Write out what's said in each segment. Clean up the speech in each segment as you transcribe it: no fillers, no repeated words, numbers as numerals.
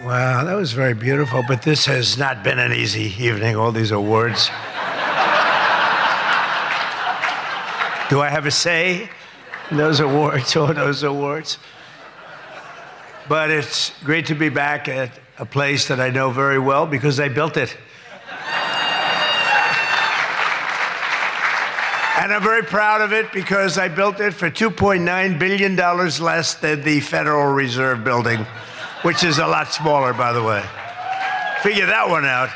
Wow, that was very beautiful, but this has not been an easy evening, all these awards. Do I have a say in those awards, all those awards? But it's great to be back at a place that I know very well because I built it. And I'm very proud of it because I built it for $2.9 billion less than the Federal Reserve building, which is a lot smaller, by the way. Figure that one out.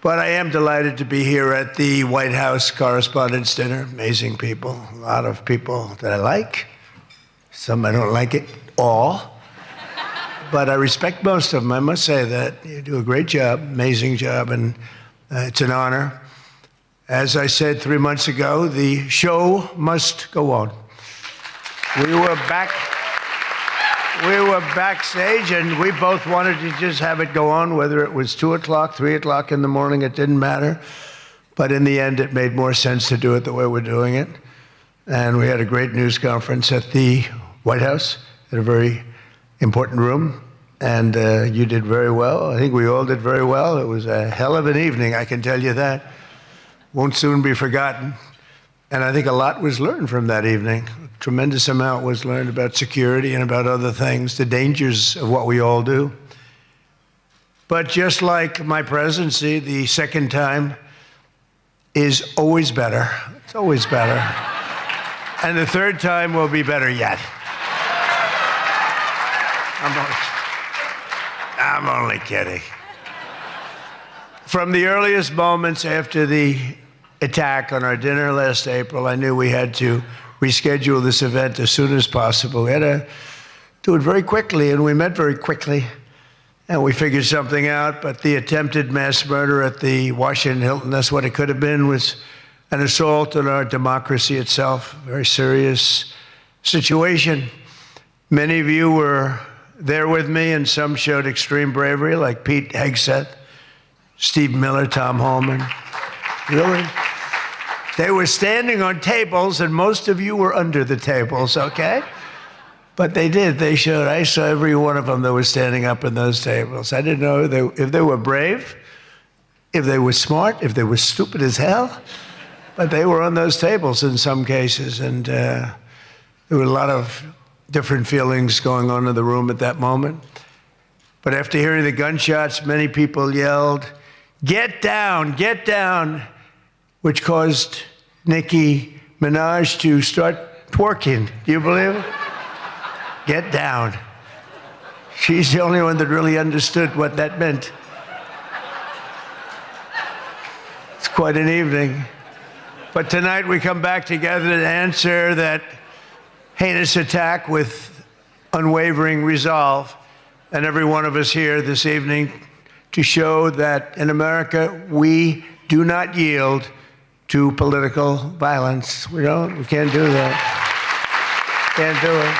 But I am delighted to be here at the White House Correspondents' Dinner. Amazing people, a lot of people that I like. Some I don't like at all. But I respect most of them, I must say that. You do a great job, amazing job, and it's an honor. As I said 3 months ago, the show must go on. We were backstage, and we both wanted to just have it go on, whether it was 2 o'clock, 3 o'clock in the morning, it didn't matter. But in the end, it made more sense to do it the way we're doing it. And we had a great news conference at the White House, in a very important room. And you did very well. I think we all did very well. It was a hell of an evening, I can tell you that. Won't soon be forgotten. And I think a lot was learned from that evening. A tremendous amount was learned about security and about other things, the dangers of what we all do. But just like my presidency, the second time is always better. It's always better. And the third time will be better yet. I'm only kidding. From the earliest moments after the attack on our dinner last April, I knew we had to reschedule this event as soon as possible. We had to do it very quickly, and we met very quickly, and we figured something out. But the attempted mass murder at the Washington Hilton, that's what it could have been, was an assault on our democracy itself, a very serious situation. Many of you were there with me, and some showed extreme bravery, like Pete Hegseth, Steve Miller, Tom Holman. Really? They were standing on tables, and most of you were under the tables, okay? But they did. They showed. I saw every one of them that was standing up in those tables. I didn't know if they were brave, if they were smart, if they were stupid as hell, but they were on those tables in some cases, and there were a lot of different feelings going on in the room at that moment. But after hearing the gunshots, many people yelled, "Get down, get down," which caused Nicki Minaj to start twerking. Do you believe it? Get down. She's the only one that really understood what that meant. It's quite an evening. But tonight we come back together to answer that heinous attack with unwavering resolve. And every one of us here this evening to show that in America, we do not yield to political violence. We can't do that. Can't do it.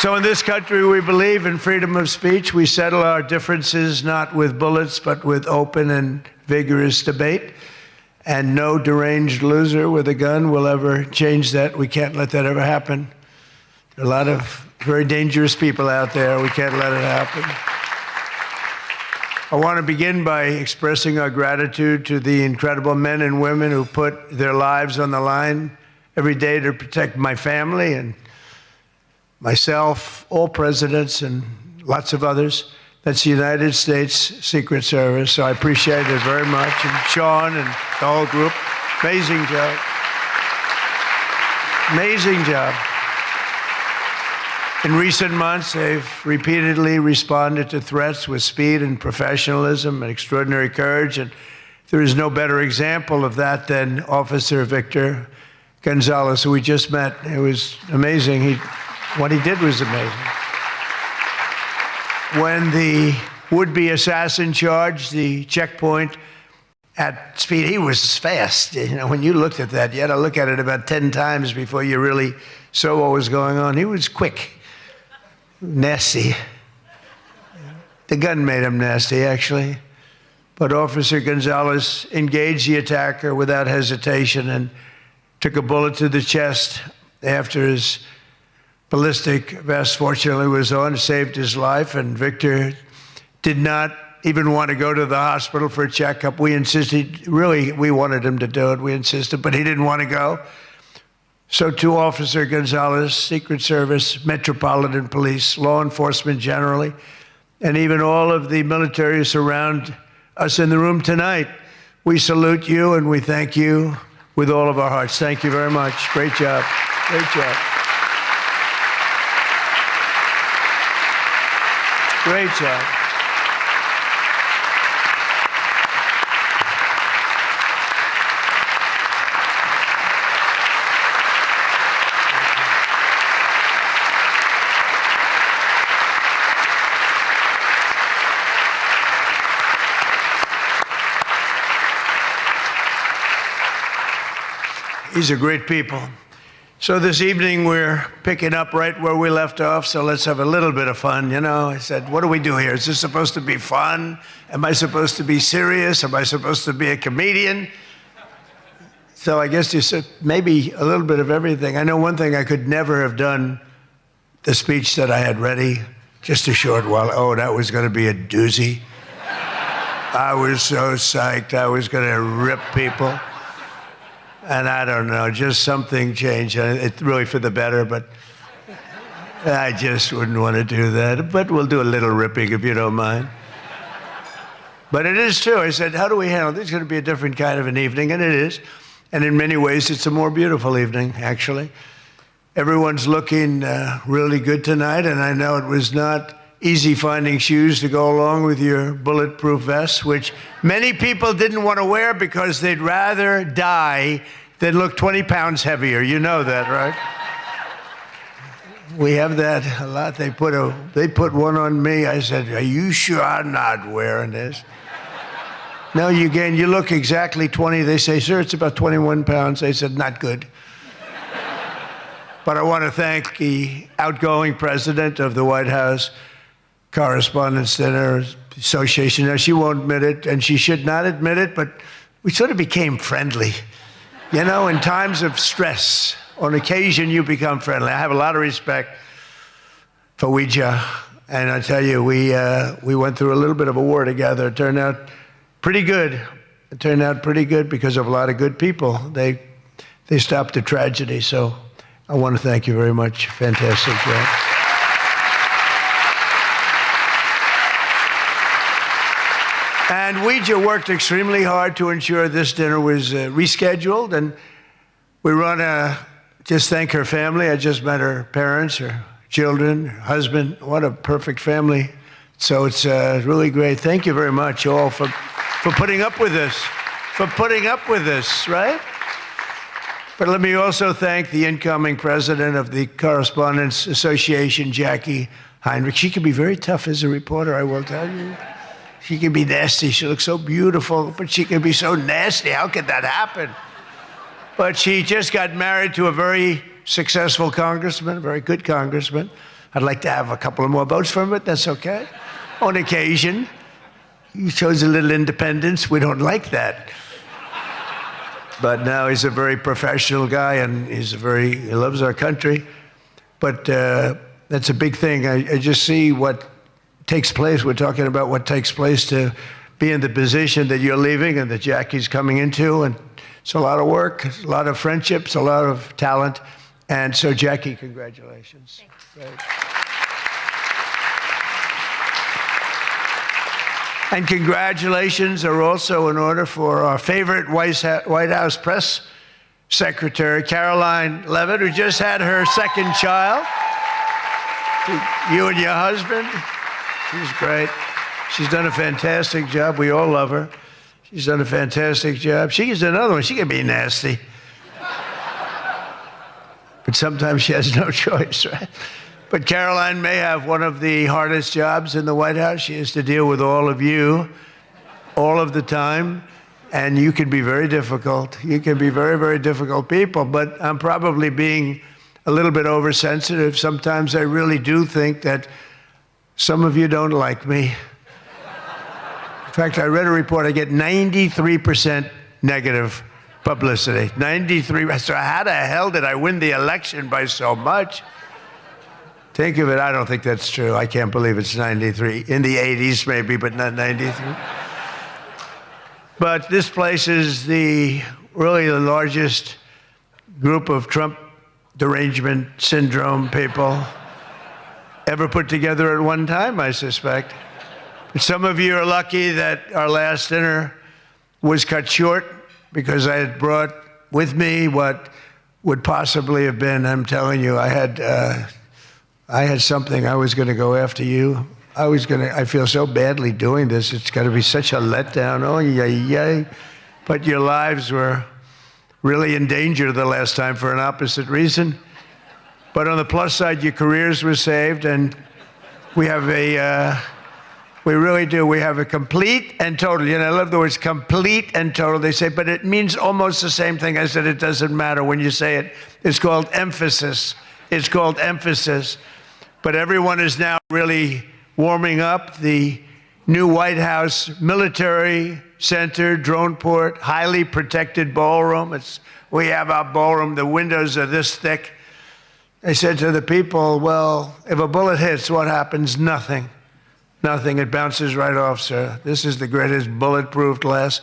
So in this country, we believe in freedom of speech. We settle our differences not with bullets, but with open and vigorous debate. And no deranged loser with a gun will ever change that. We can't let that ever happen. There are a lot of very dangerous people out there. We can't let it happen. I want to begin by expressing our gratitude to the incredible men and women who put their lives on the line every day to protect my family and myself, all presidents, and lots of others. That's the United States Secret Service, so I appreciate it very much. And Sean and the whole group, amazing job. Amazing job. In recent months, they've repeatedly responded to threats with speed and professionalism and extraordinary courage, and there is no better example of that than Officer Victor Gonzalez, who we just met. It was amazing. What he did was amazing. When the would-be assassin charged the checkpoint at speed, he was fast. You know, when you looked at that, you had to look at it about 10 times before you really saw what was going on. He was quick, nasty. The gun made him nasty, actually. But Officer Gonzalez engaged the attacker without hesitation and took a bullet to the chest after his ballistic vest, fortunately, was on, saved his life, and Victor did not even want to go to the hospital for a checkup. We insisted, really, we wanted him to do it. We insisted, but he didn't want to go. So to Officer Gonzalez, Secret Service, Metropolitan Police, law enforcement generally, and even all of the military who surround us in the room tonight, we salute you and we thank you with all of our hearts. Thank you very much. Great job. Great job. Great job. These are great people. So this evening we're picking up right where we left off, so let's have a little bit of fun, you know. I said, what do we do here? Is this supposed to be fun? Am I supposed to be serious? Am I supposed to be a comedian? So I guess you said maybe a little bit of everything. I know one thing, I could never have done the speech that I had ready just a short while. Oh, that was going to be a doozy. I was so psyched. I was going to rip people. And I don't know, just something changed. It's really for the better, but I just wouldn't want to do that. But we'll do a little ripping if you don't mind. But it is true. I said, how do we handle this? It's going to be a different kind of an evening, and it is. And in many ways, it's a more beautiful evening, actually. Everyone's looking really good tonight, and I know it was not easy finding shoes to go along with your bulletproof vests, which many people didn't want to wear because they'd rather die than look 20 pounds heavier. You know that, right? We have that a lot. They put one on me. I said, are you sure I'm not wearing this? No, you look exactly 20. They say, sir, it's about 21 pounds. I said, not good. But I want to thank the outgoing president of the White House Correspondents Dinner Association. Now, she won't admit it, and she should not admit it, but we sort of became friendly. You know, in times of stress, on occasion, you become friendly. I have a lot of respect for Ouija, and I tell you, we went through a little bit of a war together. It turned out pretty good. It turned out pretty good because of a lot of good people. They stopped the tragedy, so I want to thank you very much. Fantastic job. And Ouija worked extremely hard to ensure this dinner was rescheduled, and we want to just thank her family. I just met her parents, her children, her husband. What a perfect family. So it's really great. Thank you very much, all, for putting up with this, right? But let me also thank the incoming president of the Correspondents Association, Jackie Heinrich. She can be very tough as a reporter, I will tell you. She can be nasty. She looks so beautiful, but she can be so nasty. How could that happen? But she just got married to a very successful congressman, a very good congressman. I'd like to have a couple of more votes from it. That's okay. On occasion, he shows a little independence. We don't like that. But now he's a very professional guy, and he loves our country. But that's a big thing. I just see what takes place. We're talking about what takes place to be in the position that you're leaving and that Jackie's coming into. And it's a lot of work, a lot of friendships, a lot of talent. And so, Jackie, congratulations. Thanks. And congratulations are also in order for our favorite White House press secretary, Caroline Levitt, who just had her second child. You and your husband. She's great. She's done a fantastic job. We all love her. She's done a fantastic job. She is another one. She can be nasty. But sometimes she has no choice, right? But Caroline may have one of the hardest jobs in the White House. She has to deal with all of you all of the time. And you can be very difficult. You can be very, very difficult people. But I'm probably being a little bit oversensitive. Sometimes I really do think that some of you don't like me. In fact, I read a report, I get 93% negative publicity. 93%. So how the hell did I win the election by so much? Think of it, I don't think that's true. I can't believe it's 93. In the 80s maybe, but not 93. But this place is really the largest group of Trump derangement syndrome people ever put together at one time, I suspect. Some of you are lucky that our last dinner was cut short because I had brought with me what would possibly have been, I'm telling you, I had something. I was going to go after you. I feel so badly doing this. It's going to be such a letdown. Oh, yay. But your lives were really in danger the last time for an opposite reason. But on the plus side, your careers were saved, and we have we really do. We have a complete and total. I love the words complete and total. They say, but it means almost the same thing. I said, it doesn't matter when you say it. It's called emphasis. It's called emphasis. But everyone is now really warming up. The new White House military center, drone port, highly protected ballroom. We have our ballroom. The windows are this thick. I said to the people, well, if a bullet hits, what happens? Nothing. Nothing. It bounces right off, sir. This is the greatest bulletproof glass.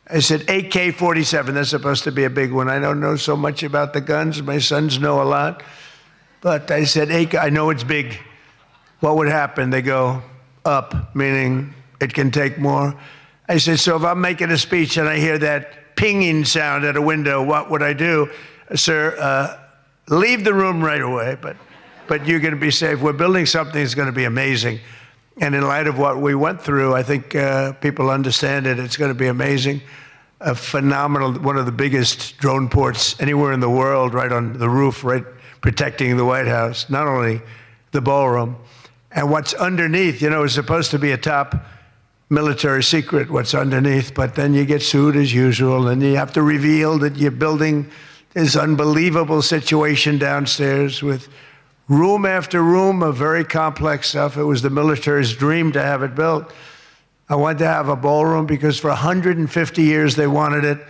I said, AK-47. That's supposed to be a big one. I don't know so much about the guns. My sons know a lot. But I said, I know it's big. What would happen? They go up, meaning it can take more. I said, so if I'm making a speech and I hear that pinging sound at a window, what would I do? Sir, leave the room right away, but you're going to be safe. We're building something that's going to be amazing. And in light of what we went through, I think people understand it. It's going to be amazing. A phenomenal, one of the biggest drone ports anywhere in the world, right on the roof, right protecting the White House, not only the ballroom. And what's underneath, it's supposed to be a top military secret, what's underneath, but then you get sued as usual, and you have to reveal that you're building this unbelievable situation downstairs with room after room of very complex stuff. It was the military's dream to have it built. I wanted to have a ballroom because for 150 years they wanted it.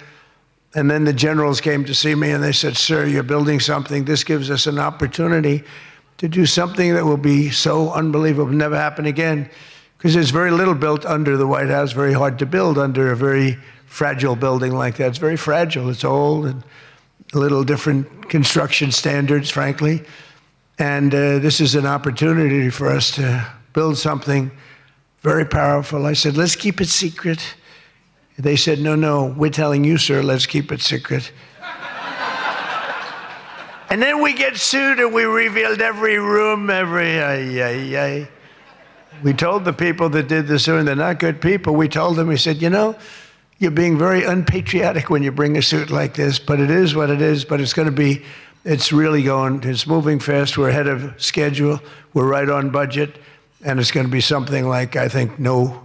And then the generals came to see me and they said, sir, you're building something. This gives us an opportunity to do something that will be so unbelievable, never happen again. Because there's very little built under the White House, very hard to build under a very fragile building like that. It's very fragile, it's old, and a little different construction standards, frankly. And this is an opportunity for us to build something very powerful. I said, let's keep it secret. They said, no, we're telling you, sir, let's keep it secret. And then we get sued and we revealed every room, We told the people that did the suing, they're not good people. We told them, we said, you're being very unpatriotic when you bring a suit like this, but it is what it is, but it's really going, it's moving fast. We're ahead of schedule. We're right on budget. And it's going to be something like, I think, no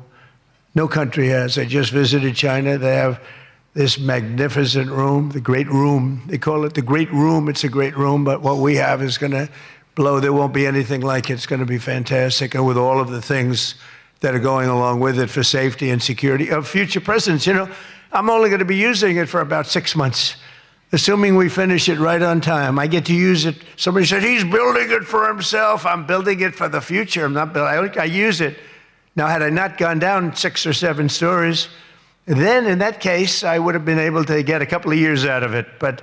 country has. I just visited China. They have this magnificent room, the Great Room. They call it the Great Room. It's a great room, but what we have is going to blow. There won't be anything like it. It's going to be fantastic. And with all of the things that are going along with it for safety and security of future presidents, I'm only going to be using it for about 6 months. Assuming we finish it right on time, I get to use it. Somebody said, he's building it for himself. I'm building it for the future. I'm not building, I use it. Now, had I not gone down 6 or 7 stories, then in that case, I would have been able to get a couple of years out of it. But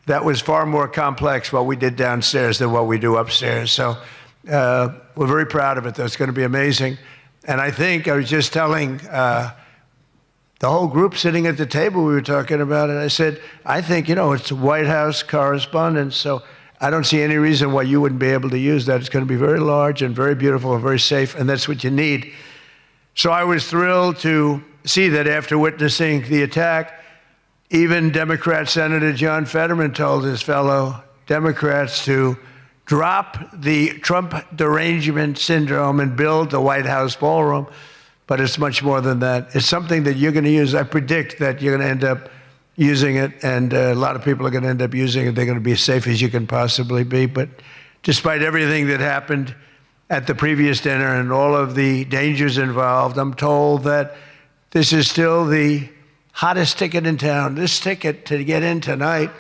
that was far more complex what we did downstairs than what we do upstairs. So we're very proud of it, though. It's going to be amazing. And I think I was just telling the whole group sitting at the table, we were talking about it. I said, I think, it's White House Correspondents, so I don't see any reason why you wouldn't be able to use that. It's going to be very large and very beautiful and very safe, and that's what you need. So I was thrilled to see that after witnessing the attack, even Democrat Senator John Fetterman told his fellow Democrats to drop the Trump derangement syndrome and build the White House ballroom. But it's much more than that. It's something that you're going to use. I predict that you're going to end up using it, and a lot of people are going to end up using it. They're going to be as safe as you can possibly be. But despite everything that happened at the previous dinner and all of the dangers involved, I'm told that this is still the hottest ticket in town. This ticket to get in tonight,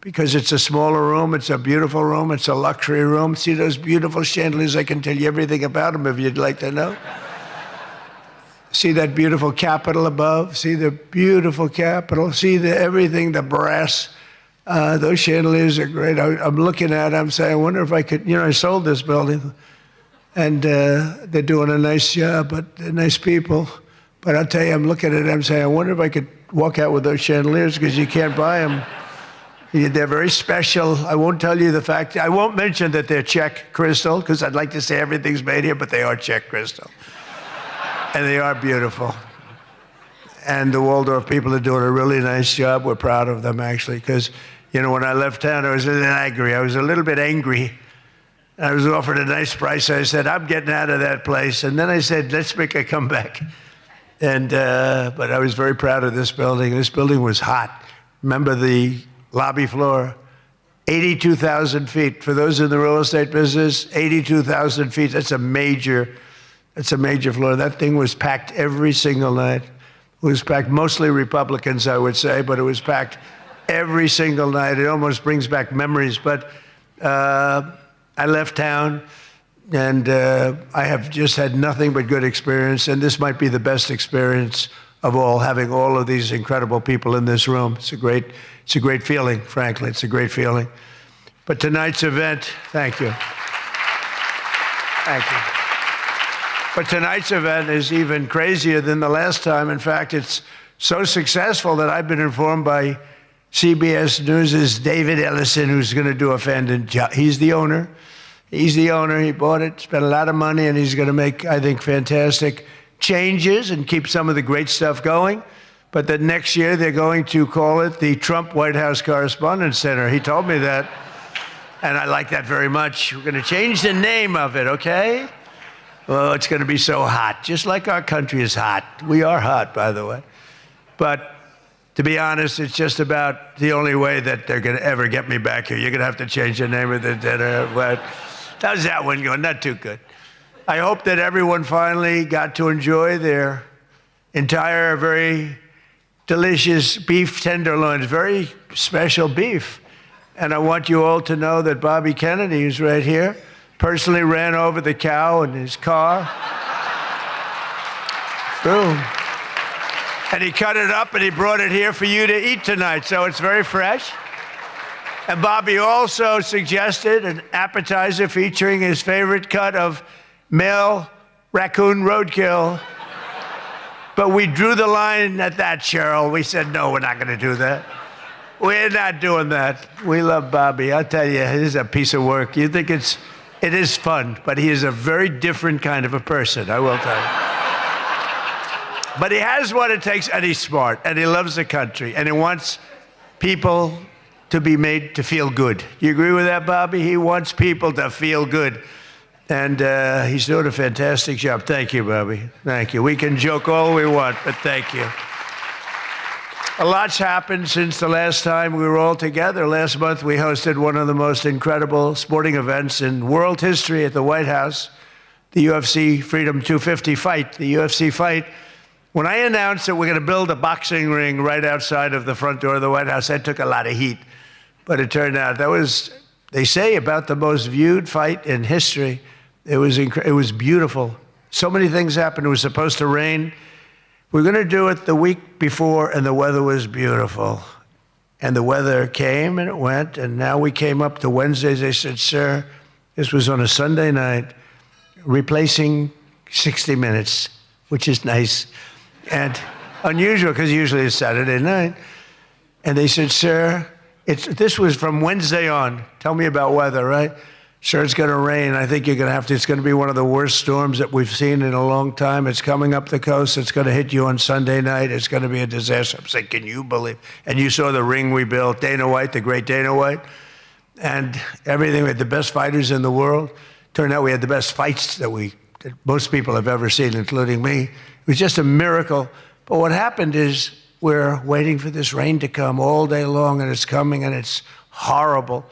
because it's a smaller room, it's a beautiful room, it's a luxury room. See those beautiful chandeliers? I can tell you everything about them if you'd like to know. See that beautiful Capitol above? See the beautiful Capitol? See everything, the brass. Those chandeliers are great. I'm looking at them, saying, I wonder if I could, I sold this building. And they're doing a nice job, but they're nice people. But I'll tell you, I'm looking at them saying, I wonder if I could walk out with those chandeliers, because you can't buy them. They're very special. I won't tell you the fact. I won't mention that they're Czech crystal, because I'd like to say everything's made here, but they are Czech crystal. And they are beautiful. And the Waldorf people are doing a really nice job. We're proud of them, actually, because, when I left town, I was a little angry. I was a little bit angry. I was offered a nice price. I said, I'm getting out of that place. And then I said, let's make a comeback. And but I was very proud of this building. This building was hot. Remember the lobby floor? 82,000 feet. For those in the real estate business, 82,000 feet. That's a major floor. That thing was packed every single night. It was packed, mostly Republicans, I would say, but it was packed every single night. It almost brings back memories. But I left town, and I have just had nothing but good experience. And this might be the best experience of all, having all of these incredible people in this room. It's a great feeling, frankly. It's a great feeling. But tonight's event, thank you. Thank you. But tonight's event is even crazier than the last time. In fact, it's so successful that I've been informed by CBS News' David Ellison, who's going to do a fantastic job. He's the owner. He bought it, spent a lot of money, and he's going to make, I think, fantastic changes and keep some of the great stuff going. But that next year they're going to call it the Trump White House Correspondents Center. He told me that, and I like that very much. We're going to change the name of it, okay? Well, it's going to be so hot, just like our country is hot. We are hot, by the way. But to be honest, it's just about the only way that they're going to ever get me back here. You're going to have to change the name of the dinner. But how's that one going? Not too good. I hope that everyone finally got to enjoy their entire, very delicious beef tenderloins, very special beef. And I want you all to know that Bobby Kennedy, who's right here, personally ran over the cow in his car. Boom. And he cut it up and he brought it here for you to eat tonight, so it's very fresh. And Bobby also suggested an appetizer featuring his favorite cut of male raccoon roadkill. But we drew the line at that, Cheryl. We said, no, we're not going to do that. We're not doing that. We love Bobby. I'll tell you, it is a piece of work. You think it is fun, but he is a very different kind of a person, I will tell you. But he has what it takes, and he's smart, and he loves the country, and he wants people to be made to feel good. You agree with that, Bobby? He wants people to feel good. And he's doing a fantastic job. Thank you, Bobby. Thank you. We can joke all we want, but thank you. A lot's happened since the last time we were all together. Last month, we hosted one of the most incredible sporting events in world history at the White House, the UFC Freedom 250 fight, the UFC fight. When I announced that we're going to build a boxing ring right outside of the front door of the White House, that took a lot of heat. But it turned out that was, they say, about the most viewed fight in history. It was beautiful. So many things happened. It was supposed to rain. We're going to do it the week before, and the weather was beautiful. And the weather came, and it went, and now we came up to Wednesdays. They said, sir, this was on a Sunday night, replacing 60 Minutes, which is nice and unusual, because usually it's Saturday night. And they said, sir, this was from Wednesday on. Tell me about weather, right? Sure, it's going to rain. I think you're going to have to. It's going to be one of the worst storms that we've seen in a long time. It's coming up the coast. It's going to hit you on Sunday night. It's going to be a disaster. I'm saying, can you believe? And you saw the ring we built, Dana White, the great Dana White, and everything. We had the best fighters in the world. Turned out we had the best fights that most people have ever seen, including me. It was just a miracle. But what happened is we're waiting for this rain to come all day long, and it's coming, and it's horrible.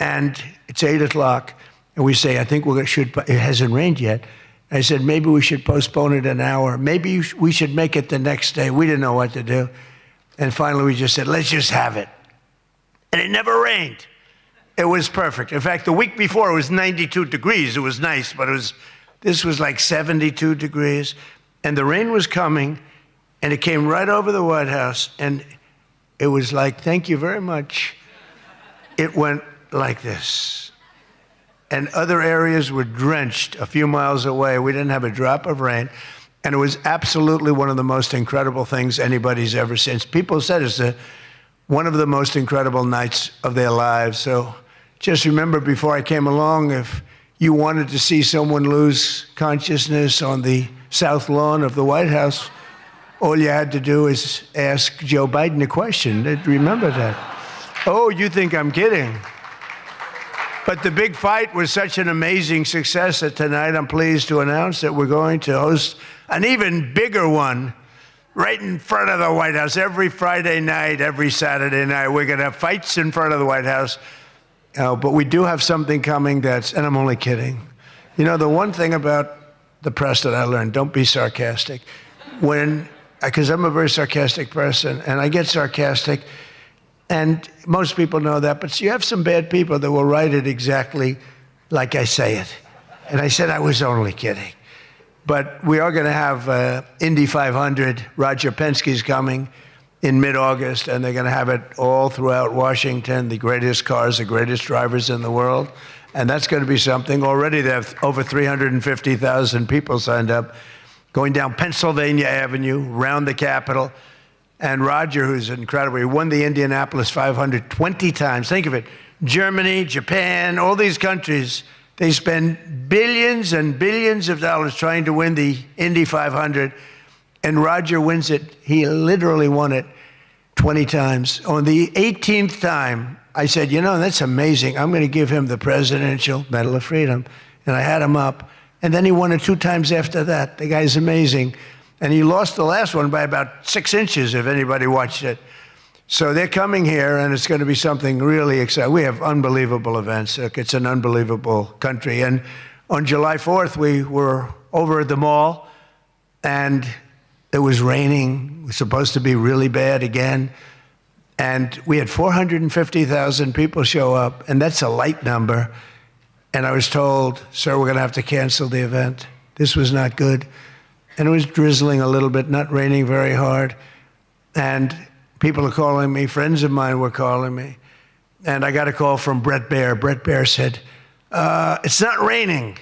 And it's 8 o'clock, and we say, I think it hasn't rained yet. I said, maybe we should postpone it an hour. Maybe we should make it the next day. We didn't know what to do. And finally, we just said, let's just have it. and it never rained. It was perfect. In fact, the week before, it was 92 degrees. It was nice, but this was like 72 degrees. And the rain was coming, and it came right over the White House, and it was like, thank you very much. It went like this. And other areas were drenched a few miles away. We didn't have a drop of rain. And it was absolutely one of the most incredible things anybody's ever seen. People said it's one of the most incredible nights of their lives. So just remember, before I came along, if you wanted to see someone lose consciousness on the South Lawn of the White House, all you had to do is ask Joe Biden a question. Remember that. Oh, you think I'm kidding. But the big fight was such an amazing success that tonight I'm pleased to announce that we're going to host an even bigger one right in front of the White House. Every Friday night, every Saturday night, we're going to have fights in front of the White House. But we do have something coming and I'm only kidding. You know, the one thing about the press that I learned, don't be sarcastic. Because I'm a very sarcastic person, and I get sarcastic, and most people know that, but you have some bad people that will write it exactly like I say it. And I said I was only kidding. But we are going to have Indy 500. Roger Penske's coming in mid-August, and they're going to have it all throughout Washington, the greatest cars, the greatest drivers in the world. And that's going to be something. Already they have over 350,000 people signed up, going down Pennsylvania Avenue, around the Capitol. And Roger, who's incredible, he won the Indianapolis 500 20 times. Think of it. Germany, Japan, all these countries, they spend billions and billions of dollars trying to win the Indy 500. And Roger wins it. He literally won it 20 times. On the 18th time, I said, you know, that's amazing. I'm going to give him the Presidential Medal of Freedom. And I had him up. And then he won it 2 times after that. The guy's amazing. And he lost the last one by about 6 inches, if anybody watched it. So they're coming here, and it's going to be something really exciting. We have unbelievable events. It's an unbelievable country. And on July 4th, we were over at the mall, and it was raining. It was supposed to be really bad again. And we had 450,000 people show up, and that's a light number. And I was told, sir, we're going to have to cancel the event. This was not good. And it was drizzling a little bit, not raining very hard. And people are calling me, friends of mine were calling me. And I got a call from Brett Baer. Brett Baer said, it's not raining.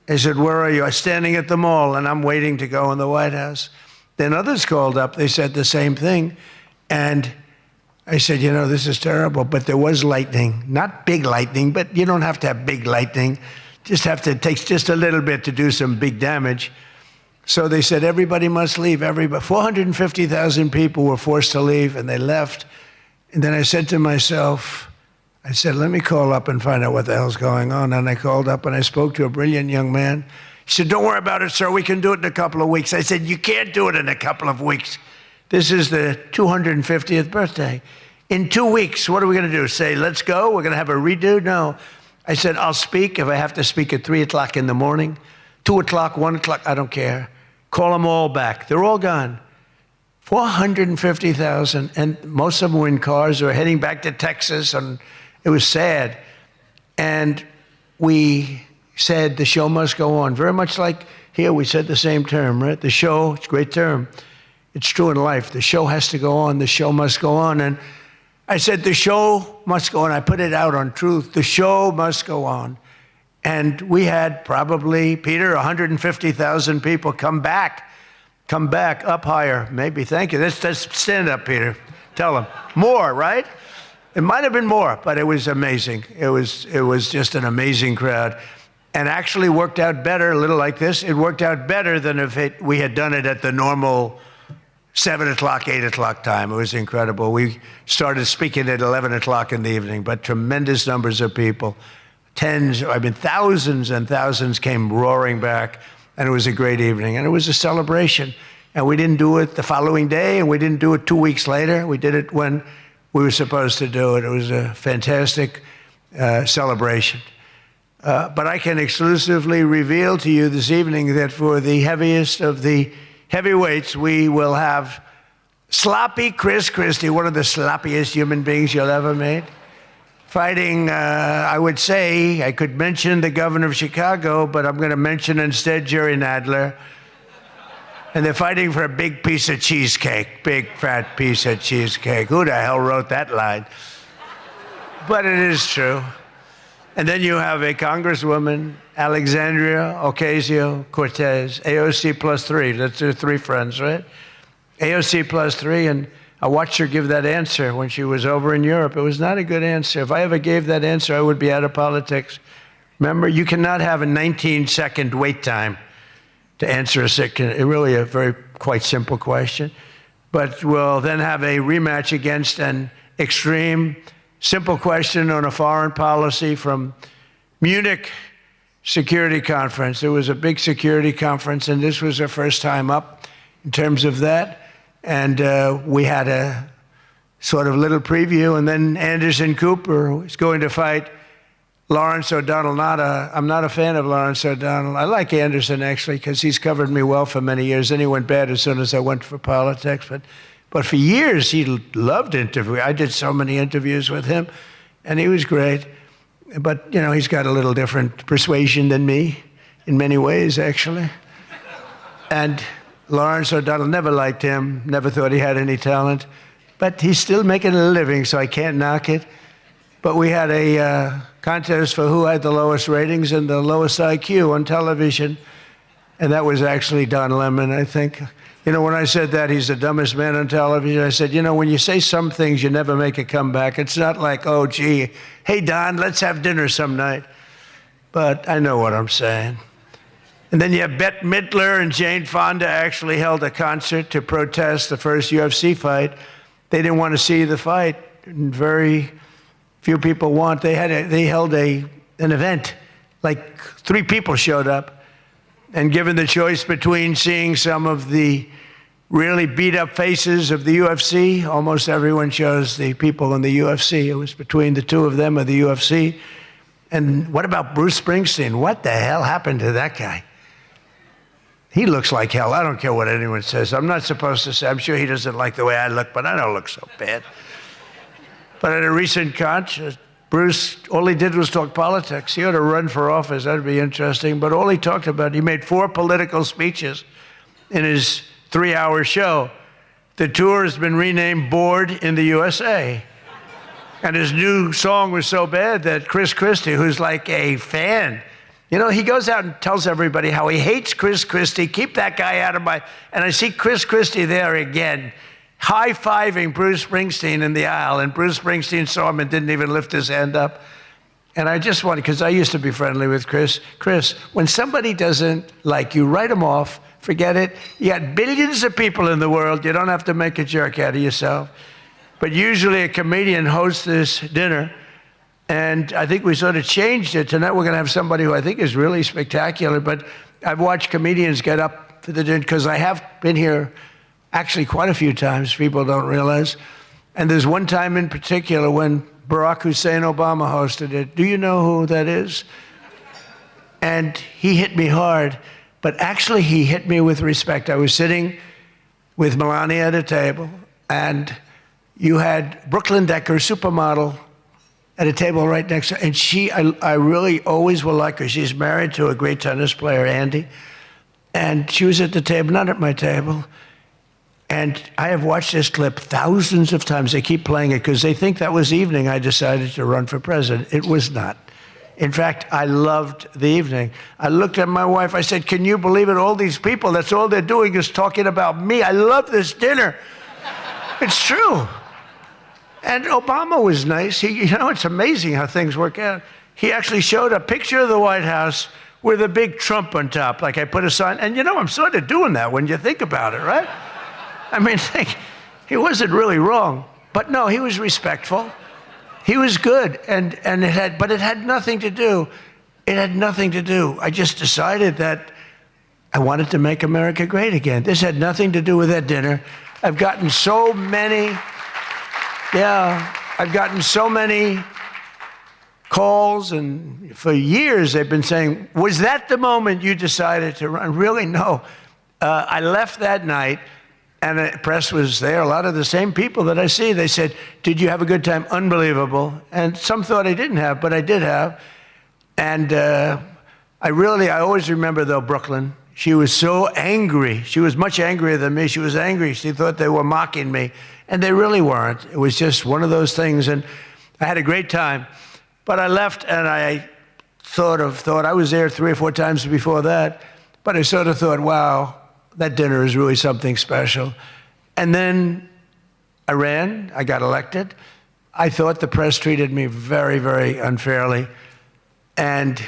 I said, where are you? I was standing at the mall, and I'm waiting to go in the White House. Then others called up. They said the same thing. And I said, you know, this is terrible. But there was lightning. Not big lightning, but you don't have to have big lightning. It takes just a little bit to do some big damage. So they said, everybody must leave. 450,000 people were forced to leave, and they left. And then I said to myself, I said, let me call up and find out what the hell's going on. And I called up, and I spoke to a brilliant young man. He said, don't worry about it, sir. We can do it in a couple of weeks. I said, you can't do it in a couple of weeks. This is the 250th birthday. In 2 weeks, what are we going to do? Say, let's go? We're going to have a redo? No. I said, I'll speak if I have to speak at 3 o'clock in the morning, 2 o'clock, 1 o'clock, I don't care. Call them all back. They're all gone. 450,000, and most of them were in cars or heading back to Texas, and it was sad. And we said the show must go on. Very much like here, we said the same term, right? The show, it's a great term. It's true in life. The show has to go on. The show must go on. And I said, the show must go on. I put it out on Truth. The show must go on. And we had probably, Peter, 150,000 people come back, up higher, maybe. Thank you. Let's stand up, Peter. Tell them. More, right? It might have been more, but it was amazing. It was just an amazing crowd. And actually worked out better, a little like this. It worked out better than if we had done it at the normal 7 o'clock, 8 o'clock time. It was incredible. We started speaking at 11 o'clock in the evening, but tremendous numbers of people. Thousands and thousands came roaring back, and it was a great evening. And it was a celebration. And we didn't do it the following day, and we didn't do it 2 weeks later. We did it when we were supposed to do it. It was a fantastic celebration. But I can exclusively reveal to you this evening that for the heaviest of the heavyweights, we will have sloppy Chris Christie, one of the sloppiest human beings you'll ever meet, fighting, I would say, I could mention the governor of Chicago, but I'm going to mention instead Jerry Nadler. And they're fighting for a big piece of cheesecake, big fat piece of cheesecake. Who the hell wrote that line? But it is true. And then you have a Congresswoman, Alexandria Ocasio-Cortez, AOC plus 3. That's her 3 friends, right? AOC plus 3, and I watched her give that answer when she was over in Europe. It was not a good answer. If I ever gave that answer, I would be out of politics. Remember, you cannot have a 19-second wait time to answer really a very quite simple question. But we'll then have a rematch against an extreme, simple question on a foreign policy from Munich Security Conference. It was a big security conference, and this was our first time up in terms of that. And we had a sort of little preview, and then Anderson Cooper is going to fight Lawrence O'Donnell. I'm not a fan of Lawrence O'Donnell. I like Anderson, actually, because he's covered me well for many years. Then he went bad as soon as I went for politics. But for years, he loved interviewing. I did so many interviews with him, and he was great. But, you know, he's got a little different persuasion than me in many ways, actually. And Lawrence O'Donnell, never liked him, never thought he had any talent. But he's still making a living, so I can't knock it. But we had a contest for who had the lowest ratings and the lowest IQ on television. And that was actually Don Lemon, I think. You know, when I said that he's the dumbest man on television, I said, you know, when you say some things, you never make a comeback. It's not like, oh, gee, hey, Don, let's have dinner some night. But I know what I'm saying. And then you have Bette Midler and Jane Fonda actually held a concert to protest the first UFC fight. They didn't want to see the fight. And very few people want. They held an event. Like 3 people showed up. And given the choice between seeing some of the really beat-up faces of the UFC, almost everyone chose the people in the UFC. It was between the 2 of them of the UFC. And what about Bruce Springsteen? What the hell happened to that guy? He looks like hell. I don't care what anyone says. I'm not supposed to say. I'm sure he doesn't like the way I look, but I don't look so bad. But at a recent concert, Bruce, all he did was talk politics. He ought to run for office. That'd be interesting. But all he talked about, he made 4 political speeches in his 3-hour show. The tour has been renamed Bored in the USA. And his new song was so bad that Chris Christie, who's like a fan, you know, he goes out and tells everybody how he hates Chris Christie. Keep that guy out of my... And I see Chris Christie there again, high-fiving Bruce Springsteen in the aisle, and Bruce Springsteen saw him and didn't even lift his hand up. And I just wanted, because I used to be friendly with Chris. Chris, when somebody doesn't like you, write them off, forget it. You got billions of people in the world. You don't have to make a jerk out of yourself. But usually a comedian hosts this dinner, and I think we sort of changed it. Tonight we're going to have somebody who I think is really spectacular, but I've watched comedians get up for the dinner, because I have been here actually quite a few times, people don't realize. And there's one time in particular when Barack Hussein Obama hosted it. Do you know who that is? And he hit me hard, but actually he hit me with respect. I was sitting with Melania at a table, and you had Brooklyn Decker, supermodel, at a table right next to her. And I really always will like her. She's married to a great tennis player, Andy. And she was at the table, not at my table. And I have watched this clip thousands of times. They keep playing it because they think that was the evening I decided to run for president. It was not. In fact, I loved the evening. I looked at my wife. I said, can you believe it? All these people, that's all they're doing is talking about me. I love this dinner. It's true. And Obama was nice. You know, it's amazing how things work out. He actually showed a picture of the White House with a big Trump on top. Like I put a sign. And you know, I'm sort of doing that when you think about it, right? I mean, he wasn't really wrong. But no, he was respectful. He was good. But it had nothing to do. It had nothing to do. I just decided that I wanted to make America great again. This had nothing to do with that dinner. I've gotten so many calls, and for years they've been saying, was that the moment you decided to run? Really, no. I left that night And the press was there, a lot of the same people that I see. They said, did you have a good time? Unbelievable. And some thought I didn't have, but I did have. And I always remember, though, Brooklyn. She was so angry. She was much angrier than me. She was angry. She thought they were mocking me. And they really weren't. It was just one of those things. And I had a great time. But I left, and I sort of thought, I was there 3 or 4 times before that, but I sort of thought, wow, that dinner is really something special. And then I ran, I got elected. I thought the press treated me very, very unfairly. And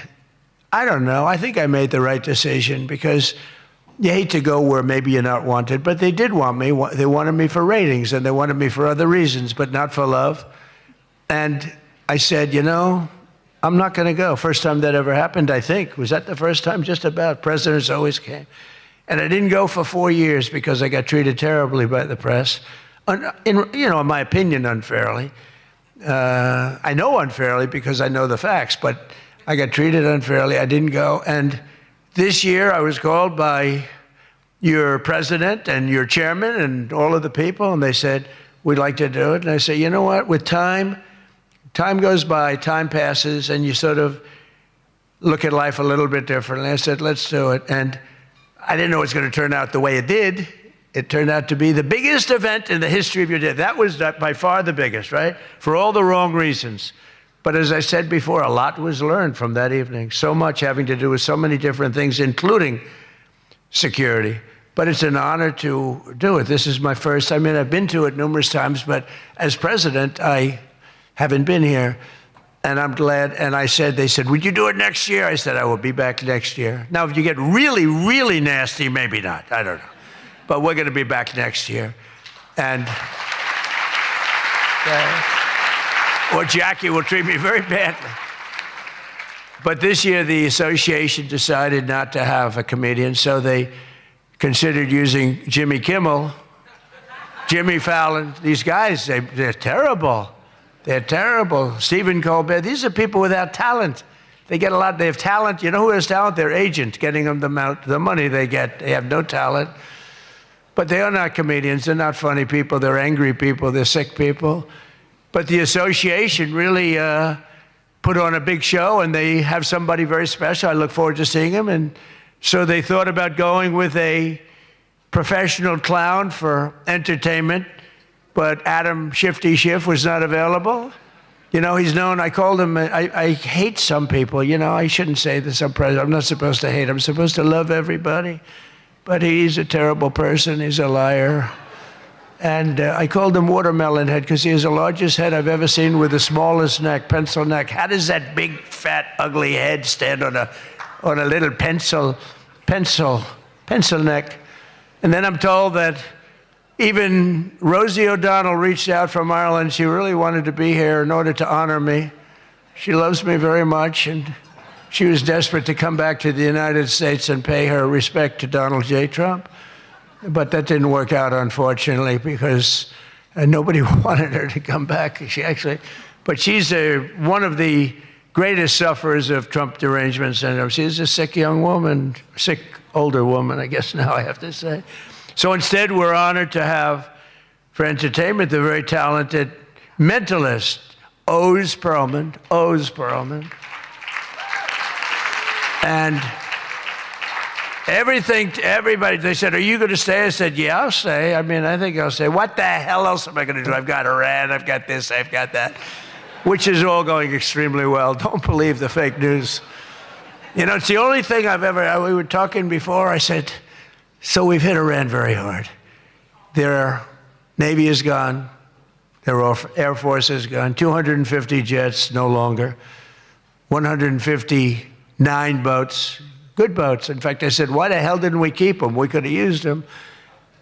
I don't know, I think I made the right decision, because you hate to go where maybe you're not wanted, but they did want me. They wanted me for ratings, and they wanted me for other reasons, but not for love. And I said, you know, I'm not going to go. First time that ever happened, I think. Was that the first time? Just about. Presidents always came. And I didn't go for 4 years because I got treated terribly by the press. In my opinion, unfairly. I know unfairly because I know the facts, but I got treated unfairly. I didn't go. And this year I was called by your president and your chairman and all of the people, and they said, we'd like to do it. And I said, you know what? With time goes by, time passes, and you sort of look at life a little bit differently. I said, let's do it. And I didn't know it was going to turn out the way it did. It turned out to be the biggest event in the history of your day. That was by far the biggest, right? For all the wrong reasons. But as I said before, a lot was learned from that evening. So much having to do with so many different things, including security. But it's an honor to do it. This is my first. I mean, I've been to it numerous times, but as president, I haven't been here, and I'm glad. And they said, would you do it next year? I said, I will be back next year. Now, if you get really, really nasty, maybe not. I don't know. But we're going to be back next year. And or Jackie will treat me very badly. But this year, the association decided not to have a comedian, so they considered using Jimmy Kimmel, Jimmy Fallon. These guys, they're terrible. They're terrible. Stephen Colbert, these are people without talent. They get a lot, they have talent. You know who has talent? Their agent, getting them the money they get. They have no talent. But they are not comedians. They're not funny people. They're angry people. They're sick people. But the association really put on a big show, and they have somebody very special. I look forward to seeing him. And so they thought about going with a professional clown for entertainment. But Adam Shifty Schiff was not available. You know, he's known, I called him, I hate some people, you know, I shouldn't say this, I'm president, I'm not supposed to hate, I'm supposed to love everybody. But he's a terrible person, he's a liar. And I called him Watermelon Head because he has the largest head I've ever seen with the smallest neck, pencil neck. How does that big, fat, ugly head stand on a little pencil neck? And then I'm told that even Rosie O'Donnell reached out from Ireland. She really wanted to be here in order to honor me. She loves me very much, and she was desperate to come back to the United States and pay her respect to Donald J. Trump. But that didn't work out, unfortunately, because nobody wanted her to come back. But she's one of the greatest sufferers of Trump derangement syndrome. She's a sick young woman, sick older woman, I guess now I have to say. So instead, we're honored to have, for entertainment, the very talented mentalist, Oz Perlman. And everything to everybody, they said, are you going to stay? I said, yeah, I'll stay. I mean, I think I'll stay. What the hell else am I going to do? I've got Iran, I've got this, I've got that, which is all going extremely well. Don't believe the fake news. You know, it's the only thing we were talking before, I said, so we've hit Iran very hard. Their Navy is gone. Their Air Force is gone. 250 jets, no longer. 159 boats, good boats. In fact, I said, why the hell didn't we keep them? We could have used them.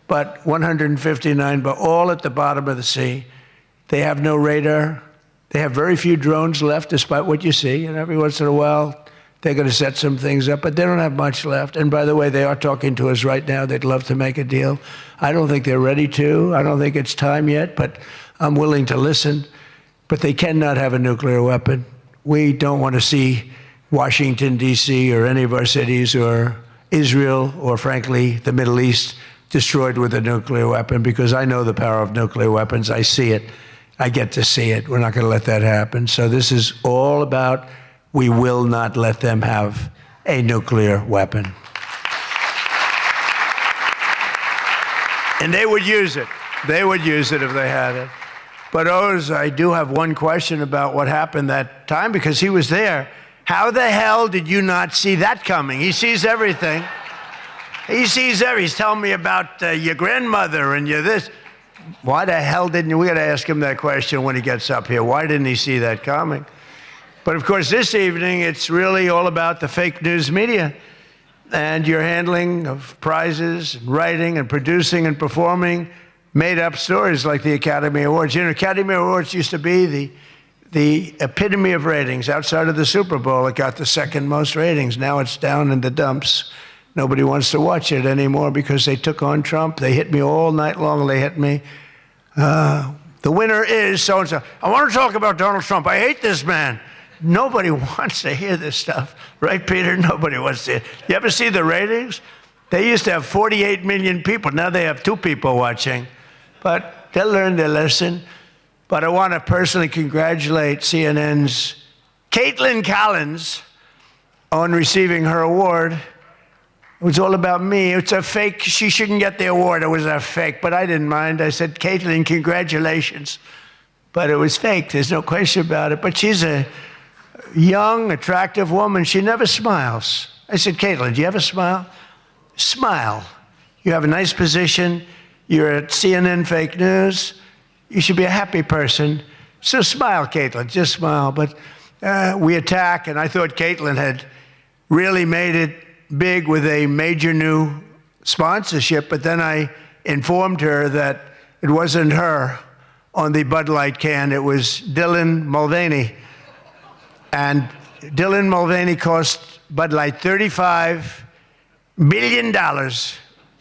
But 159 boats, all at the bottom of the sea. They have no radar. They have very few drones left, despite what you see. And every once in a while, they're going to set some things up, but they don't have much left. And by the way, they are talking to us right now. They'd love to make a deal. I don't think they're ready to. I don't think it's time yet, but I'm willing to listen. But they cannot have a nuclear weapon. We don't want to see Washington, D.C., or any of our cities, or Israel, or frankly, the Middle East, destroyed with a nuclear weapon, because I know the power of nuclear weapons. I see it. I get to see it. We're not going to let that happen. So this is all about, we will not let them have a nuclear weapon. And they would use it. They would use it if they had it. But Oz, I do have one question about what happened that time, because he was there. How the hell did you not see that coming? He sees everything. He sees everything. He's telling me about your grandmother and your this. Why the hell didn't you? We got to ask him that question when he gets up here. Why didn't he see that coming? But of course, this evening, it's really all about the fake news media and your handling of prizes, and writing and producing and performing made-up stories like the Academy Awards. You know, Academy Awards used to be the epitome of ratings. Outside of the Super Bowl, it got the second most ratings. Now it's down in the dumps. Nobody wants to watch it anymore because they took on Trump. They hit me all night long. They hit me. The winner is so-and-so. I want to talk about Donald Trump. I hate this man. Nobody wants to hear this stuff. Right, Peter? Nobody wants to hear. You ever see the ratings? They used to have 48 million people. Now they have 2 people watching. But they'll learn their lesson. But I want to personally congratulate CNN's Caitlin Collins on receiving her award. It was all about me. It's a fake. She shouldn't get the award. It was a fake. But I didn't mind. I said, Caitlin, congratulations. But it was fake. There's no question about it. But she's a young, attractive woman. She never smiles. I said, Caitlin, do you ever smile? Smile. You have a nice position. You're at CNN Fake News. You should be a happy person. So smile, Caitlin. Just smile. But we attack, and I thought Caitlin had really made it big with a major new sponsorship, but then I informed her that it wasn't her on the Bud Light can, it was Dylan Mulvaney. And Dylan Mulvaney cost Bud Light $35 billion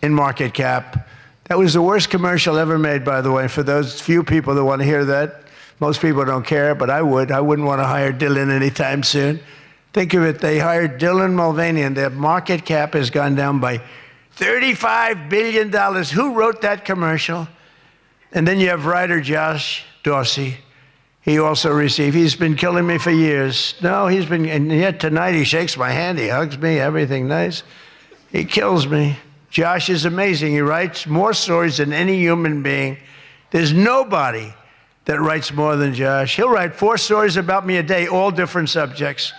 in market cap. That was the worst commercial ever made, by the way, for those few people that want to hear that. Most people don't care, but I would. I wouldn't want to hire Dylan anytime soon. Think of it, they hired Dylan Mulvaney, and their market cap has gone down by $35 billion. Who wrote that commercial? And then you have writer Josh Dorsey. He also received, he's been killing me for years. No, he's been, and yet tonight he shakes my hand, he hugs me, everything nice. He kills me. Josh is amazing. He writes more stories than any human being. There's nobody that writes more than Josh. He'll write 4 stories about me a day, all different subjects.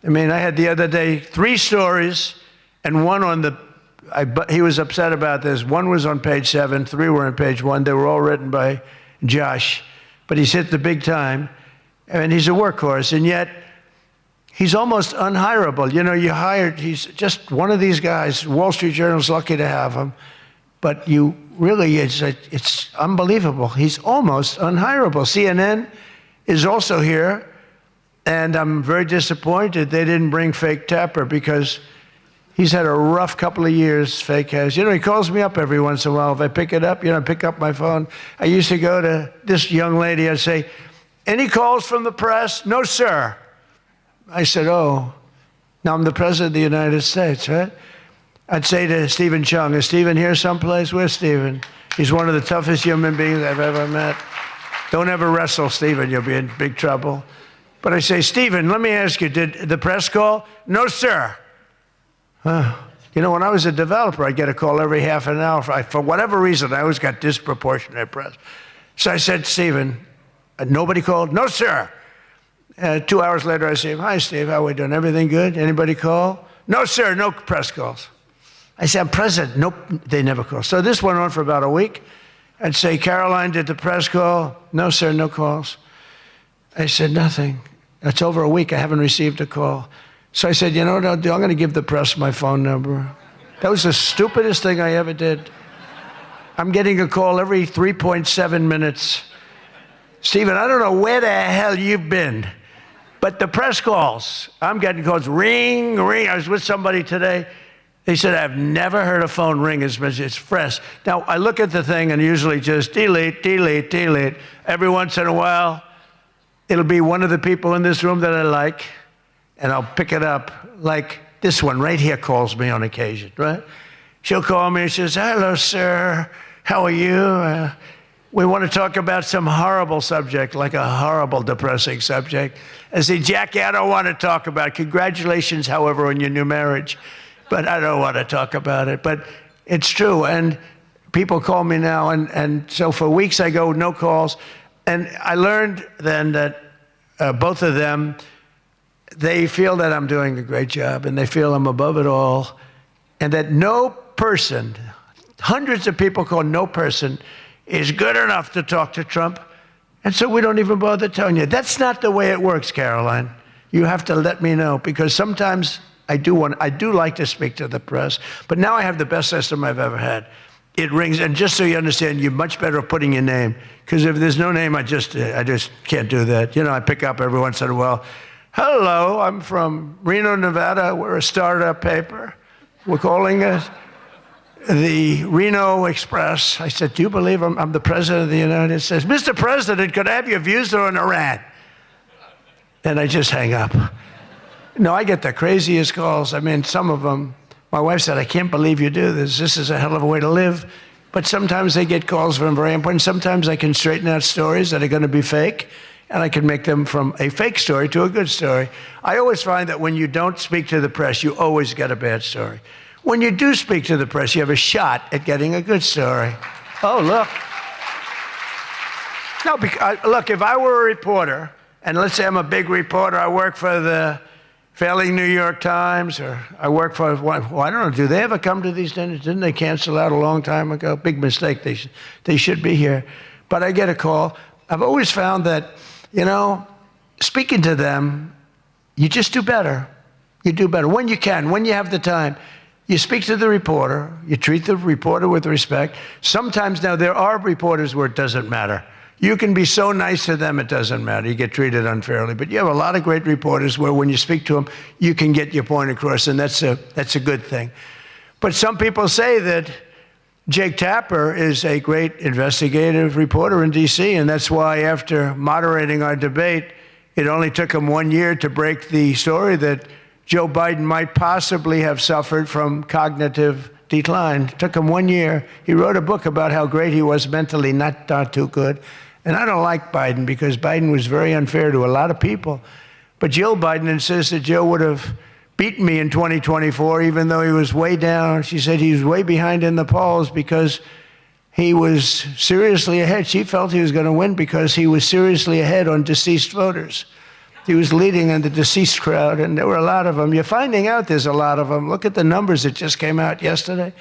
I mean, I had the other day 3 stories, and one on the, he was upset about this. 1 was on page 7, 3 were on page 1. They were all written by Josh. But he's hit the big time, and he's a workhorse, and yet he's almost unhirable. You know, you hired, he's just one of these guys. Wall Street Journal's lucky to have him, but you really, it's unbelievable. He's almost unhirable. CNN is also here. And I'm very disappointed they didn't bring Fake Tapper, because he's had a rough couple of years, Fake has. You know, he calls me up every once in a while. If I pick it up, you know, I pick up my phone. I used to go to this young lady, I'd say, any calls from the press? No, sir. I said, oh, now I'm the President of the United States, right? I'd say to Stephen Chung, is Stephen here someplace? Where's Stephen? He's one of the toughest human beings I've ever met. Don't ever wrestle Stephen, you'll be in big trouble. But I say, Stephen, let me ask you, did the press call? No, sir. You know, when I was a developer, I'd get a call every half an hour. For whatever reason, I always got disproportionate press. So I said, Stephen, nobody called? No, sir. 2 hours later, I say, hi, Steve, how are we doing? Everything good? Anybody call? No, sir, no press calls. I said, I'm president. Nope, they never call. So this went on for about a week. I'd say, Caroline, did the press call? No, sir, no calls. I said, nothing. It's over a week, I haven't received a call. So I said, you know what I'll do? I'm going to give the press my phone number. That was the stupidest thing I ever did. I'm getting a call every 3.7 minutes. Stephen, I don't know where the hell you've been, but the press calls, I'm getting calls, ring, ring. I was with somebody today. They said, I've never heard a phone ring as much as it's fresh. Now, I look at the thing and usually just delete, delete, delete. Every once in a while, it'll be one of the people in this room that I like, and I'll pick it up. Like this one right here calls me on occasion, right? she'll call me and she says, hello, sir. How are you? We want to talk about some horrible subject, like a horrible, depressing subject. I say, Jackie, I don't want to talk about it. Congratulations, however, on your new marriage. But I don't want to talk about it. But it's true. And people call me now. And so for weeks I go, no calls. And I learned then that both of them, they feel that I'm doing a great job. And they feel I'm above it all. And that no person, hundreds of people call, no person is good enough to talk to Trump. And so we don't even bother telling you. That's not the way it works, Caroline. You have to let me know, because sometimes I do like to speak to the press, but now I have the best system I've ever had. It rings, and just so you understand, you're much better at putting your name, because if there's no name, I just can't do that. You know, I pick up every once in a while. Hello, I'm from Reno, Nevada. We're a startup paper. We're calling us the Reno Express. I said, do you believe I'm the president of the United States? Mr. President, could I have your views on Iran? And I just hang up. No, I get the craziest calls. I mean, some of them, my wife said, I can't believe you do this. This is a hell of a way to live. But sometimes they get calls from very important. Sometimes I can straighten out stories that are going to be fake, and I can make them from a fake story to a good story. I always find that when you don't speak to the press, you always get a bad story. When you do speak to the press, you have a shot at getting a good story. Oh, look. No, look, if I were a reporter, and let's say I'm a big reporter, I work for the failing New York Times, or I work for, well, I don't know, do they ever come to these dinners? Didn't they cancel out a long time ago? Big mistake, they should be here. But I get a call. I've always found that, you know, speaking to them, you just do better. You do better when you can, when you have the time. You speak to the reporter, you treat the reporter with respect. Sometimes now there are reporters where it doesn't matter. You can be so nice to them, it doesn't matter. You get treated unfairly. But you have a lot of great reporters where when you speak to them, you can get your point across, and that's a good thing. But some people say that Jake Tapper is a great investigative reporter in D.C., and that's why after moderating our debate, it only took him 1 year to break the story that Joe Biden might possibly have suffered from cognitive decline. It took him 1 year. He wrote a book about how great he was mentally, not too good. And I don't like Biden because Biden was very unfair to a lot of people. But Jill Biden insists that Joe would have beaten me in 2024, even though he was way down. She said he was way behind in the polls because he was seriously ahead. She felt he was going to win because he was seriously ahead on deceased voters. He was leading in the deceased crowd, and there were a lot of them. You're finding out there's a lot of them. Look at the numbers that just came out yesterday.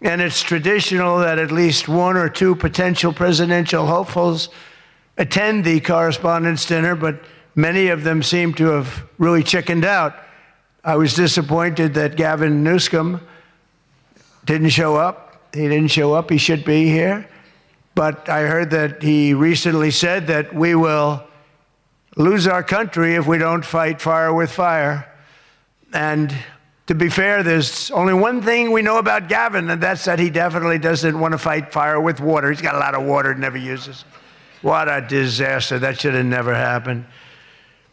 And it's traditional that at least one or two potential presidential hopefuls attend the Correspondents' dinner, but many of them seem to have really chickened out. I was disappointed that Gavin Newsom didn't show up. He didn't show up. He should be here. But I heard that he recently said that we will lose our country if we don't fight fire with fire. And to be fair, there's only one thing we know about Gavin, and that's that he definitely doesn't want to fight fire with water. He's got a lot of water and never uses. What a disaster. That should have never happened.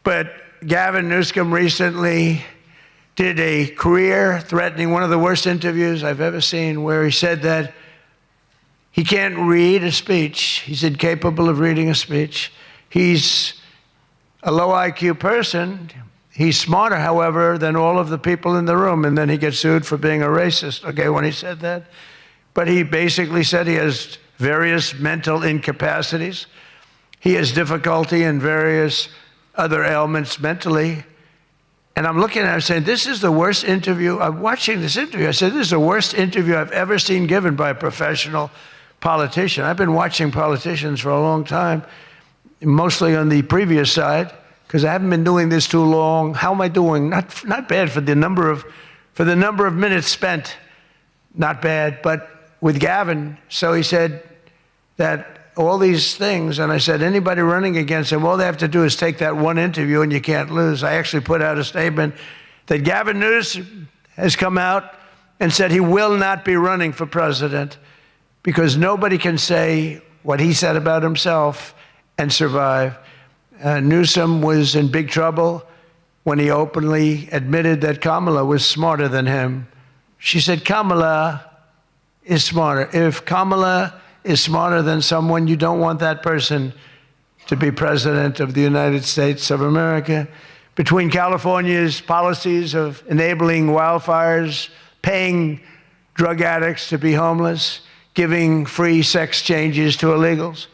But Gavin Newsom recently did a career-threatening, one of the worst interviews I've ever seen, where he said that he can't read a speech. He's incapable of reading a speech. He's a low IQ person. He's smarter, however, than all of the people in the room. And then he gets sued for being a racist, okay, when he said that. But he basically said he has various mental incapacities. He has difficulty in various other ailments mentally. And I'm looking at him saying, this is the worst interview. I'm watching this interview. I said, this is the worst interview I've ever seen given by a professional politician. I've been watching politicians for a long time, mostly on the previous side, because I haven't been doing this too long. How am I doing? Not bad for the number of minutes spent. Not bad, but with Gavin. So he said that all these things, and I said, anybody running against him, all they have to do is take that one interview and you can't lose. I actually put out a statement that Gavin Newsom has come out and said he will not be running for president because nobody can say what he said about himself and survive. Newsom was in big trouble when he openly admitted that Kamala was smarter than him. She said, Kamala, is smarter. If Kamala is smarter than someone, you don't want that person to be president of the United States of America. Between California's policies of enabling wildfires, paying drug addicts to be homeless, giving free sex changes to illegals,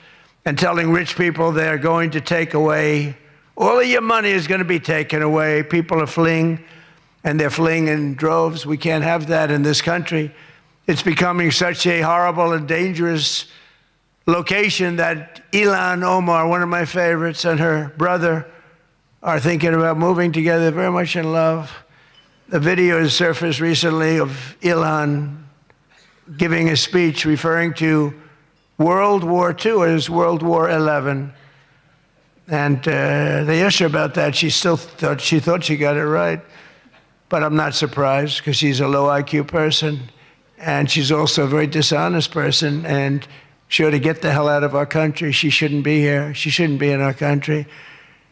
and telling rich people they're going to take away, all of your money is going to be taken away. People are fleeing, and they're fleeing in droves. We can't have that in this country. It's becoming such a horrible and dangerous location that Ilhan Omar, one of my favorites, and her brother are thinking about moving together, very much in love. The video has surfaced recently of Ilhan giving a speech referring to World War II as World War XI. And they asked her about that. She thought she got it right. But I'm not surprised, because she's a low IQ person. And she's also a very dishonest person. And she ought to get the hell out of our country. She shouldn't be here. She shouldn't be in our country.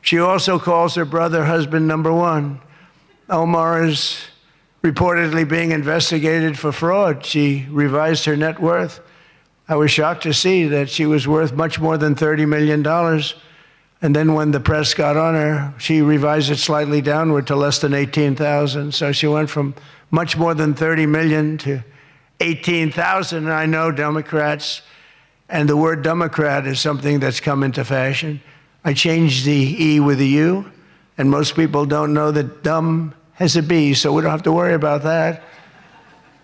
She also calls her brother husband number one. Omar is reportedly being investigated for fraud. She revised her net worth. I was shocked to see that she was worth much more than $30 million. And then when the press got on her, she revised it slightly downward to less than 18,000. So she went from much more than 30 million to 18,000. And I know Democrats, and the word Democrat is something that's come into fashion. I changed the E with a U, and most people don't know that dumb has a B, so we don't have to worry about that.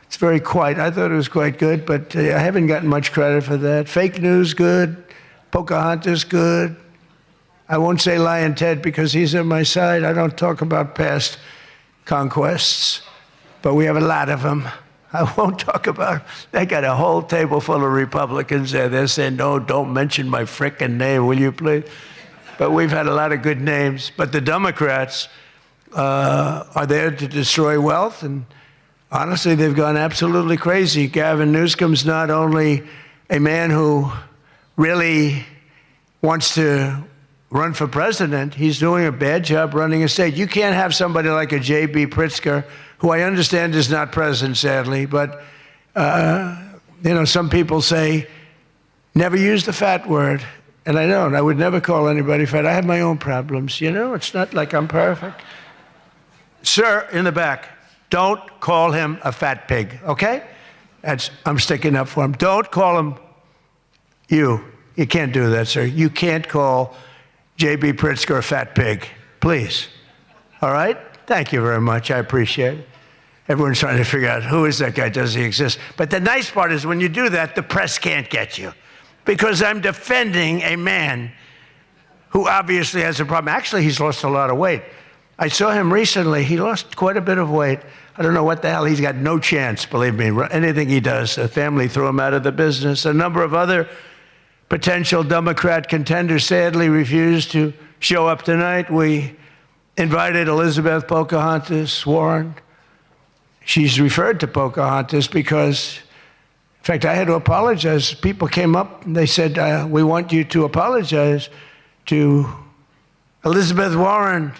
It's very quiet. I thought it was quite good, but I haven't gotten much credit for that. Fake news, good. Pocahontas, good. I won't say Lion Ted because he's on my side. I don't talk about past conquests, but we have a lot of them. I won't talk about them. They got a whole table full of Republicans there. They're saying, no, don't mention my frickin' name, will you please? But we've had a lot of good names. But the Democrats are there to destroy wealth, and honestly, they've gone absolutely crazy. Gavin Newsom's not only a man who really wants to run for president, he's doing a bad job running a state. You can't have somebody like a J.B. Pritzker, who I understand is not present, sadly, but some people say, never use the fat word. And I don't. I would never call anybody fat. I have my own problems. It's not like I'm perfect. Sir, in the back, don't call him a fat pig, okay? I'm sticking up for him. Don't call him you. You can't do that, sir. You can't call J.B. Pritzker a fat pig, please. All right? Thank you very much. I appreciate it. Everyone's trying to figure out, who is that guy? Does he exist? But the nice part is when you do that, the press can't get you, because I'm defending a man who obviously has a problem. Actually, he's lost a lot of weight. I saw him recently. He lost quite a bit of weight. I don't know what the hell. He's got no chance, believe me. Anything he does, the family threw him out of the business. A number of other potential Democrat contenders sadly refused to show up tonight. We invited Elizabeth Pocahontas Warren. She's referred to Pocahontas because, in fact, I had to apologize. People came up and they said, we want you to apologize to Elizabeth Warren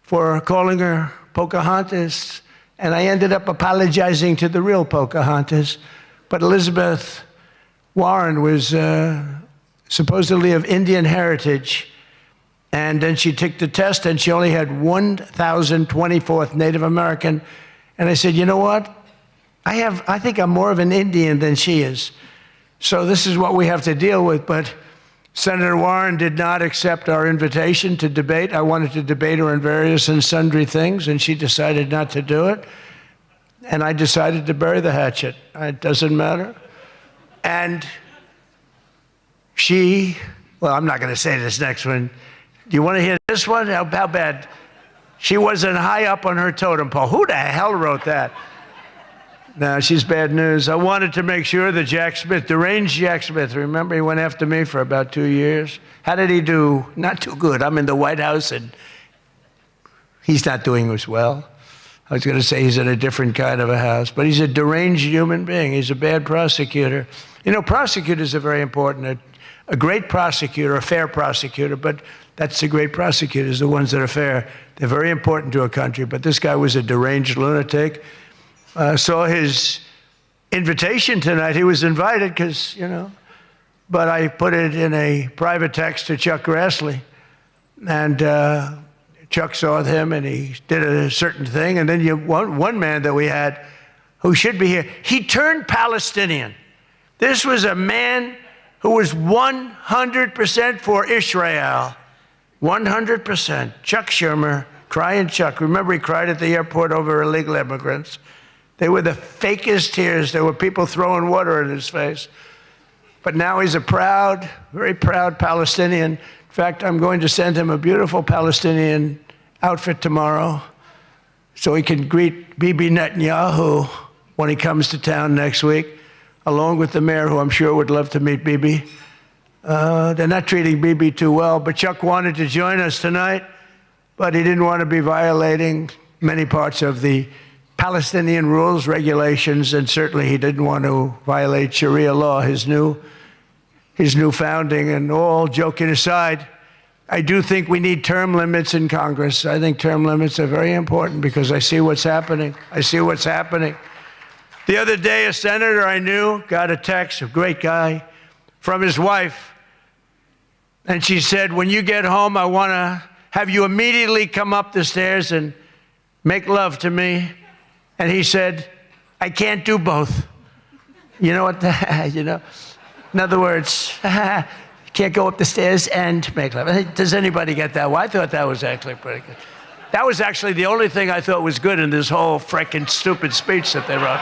for calling her Pocahontas. And I ended up apologizing to the real Pocahontas. But Elizabeth Warren was supposedly of Indian heritage. And then she took the test, and she only had 1,024th Native American. And I said, you know what? I think I'm more of an Indian than she is. So this is what we have to deal with. But Senator Warren did not accept our invitation to debate. I wanted to debate her on various and sundry things, and she decided not to do it. And I decided to bury the hatchet. It doesn't matter. And well, I'm not going to say this next one. Do you want to hear this one? How bad? She wasn't high up on her totem pole. Who the hell wrote that? No, she's bad news. I wanted to make sure that Jack Smith, deranged Jack Smith, remember he went after me for about 2 years? How did he do? Not too good. I'm in the White House and he's not doing as well. I was going to say he's in a different kind of a house, but he's a deranged human being. He's a bad prosecutor. Prosecutors are very important. A great prosecutor, a fair prosecutor, but that's the great prosecutors, the ones that are fair. They're very important to a country, but this guy was a deranged lunatic. Saw his invitation tonight. He was invited because, but I put it in a private text to Chuck Grassley. And Chuck saw him and he did a certain thing. And then one man that we had who should be here, he turned Palestinian. This was a man who was 100% for Israel. 100%. Chuck Schumer, crying Chuck. Remember, he cried at the airport over illegal immigrants. They were the fakest tears. There were people throwing water in his face. But now he's a proud, very proud Palestinian. In fact, I'm going to send him a beautiful Palestinian outfit tomorrow so he can greet Bibi Netanyahu when he comes to town next week, along with the mayor, who I'm sure would love to meet Bibi. They're not treating Bibi too well, but Chuck wanted to join us tonight, but he didn't want to be violating many parts of the Palestinian rules, regulations, and certainly he didn't want to violate Sharia law, his new founding. And all joking aside, I do think we need term limits in Congress. I think term limits are very important because I see what's happening. I see what's happening. The other day, a senator I knew got a text, a great guy, from his wife. And she said, when you get home, I want to have you immediately come up the stairs and make love to me. And he said, I can't do both. You know what? In other words, you can't go up the stairs and make love. Does anybody get that? Well, I thought that was actually pretty good. That was actually the only thing I thought was good in this whole frickin' stupid speech that they wrote.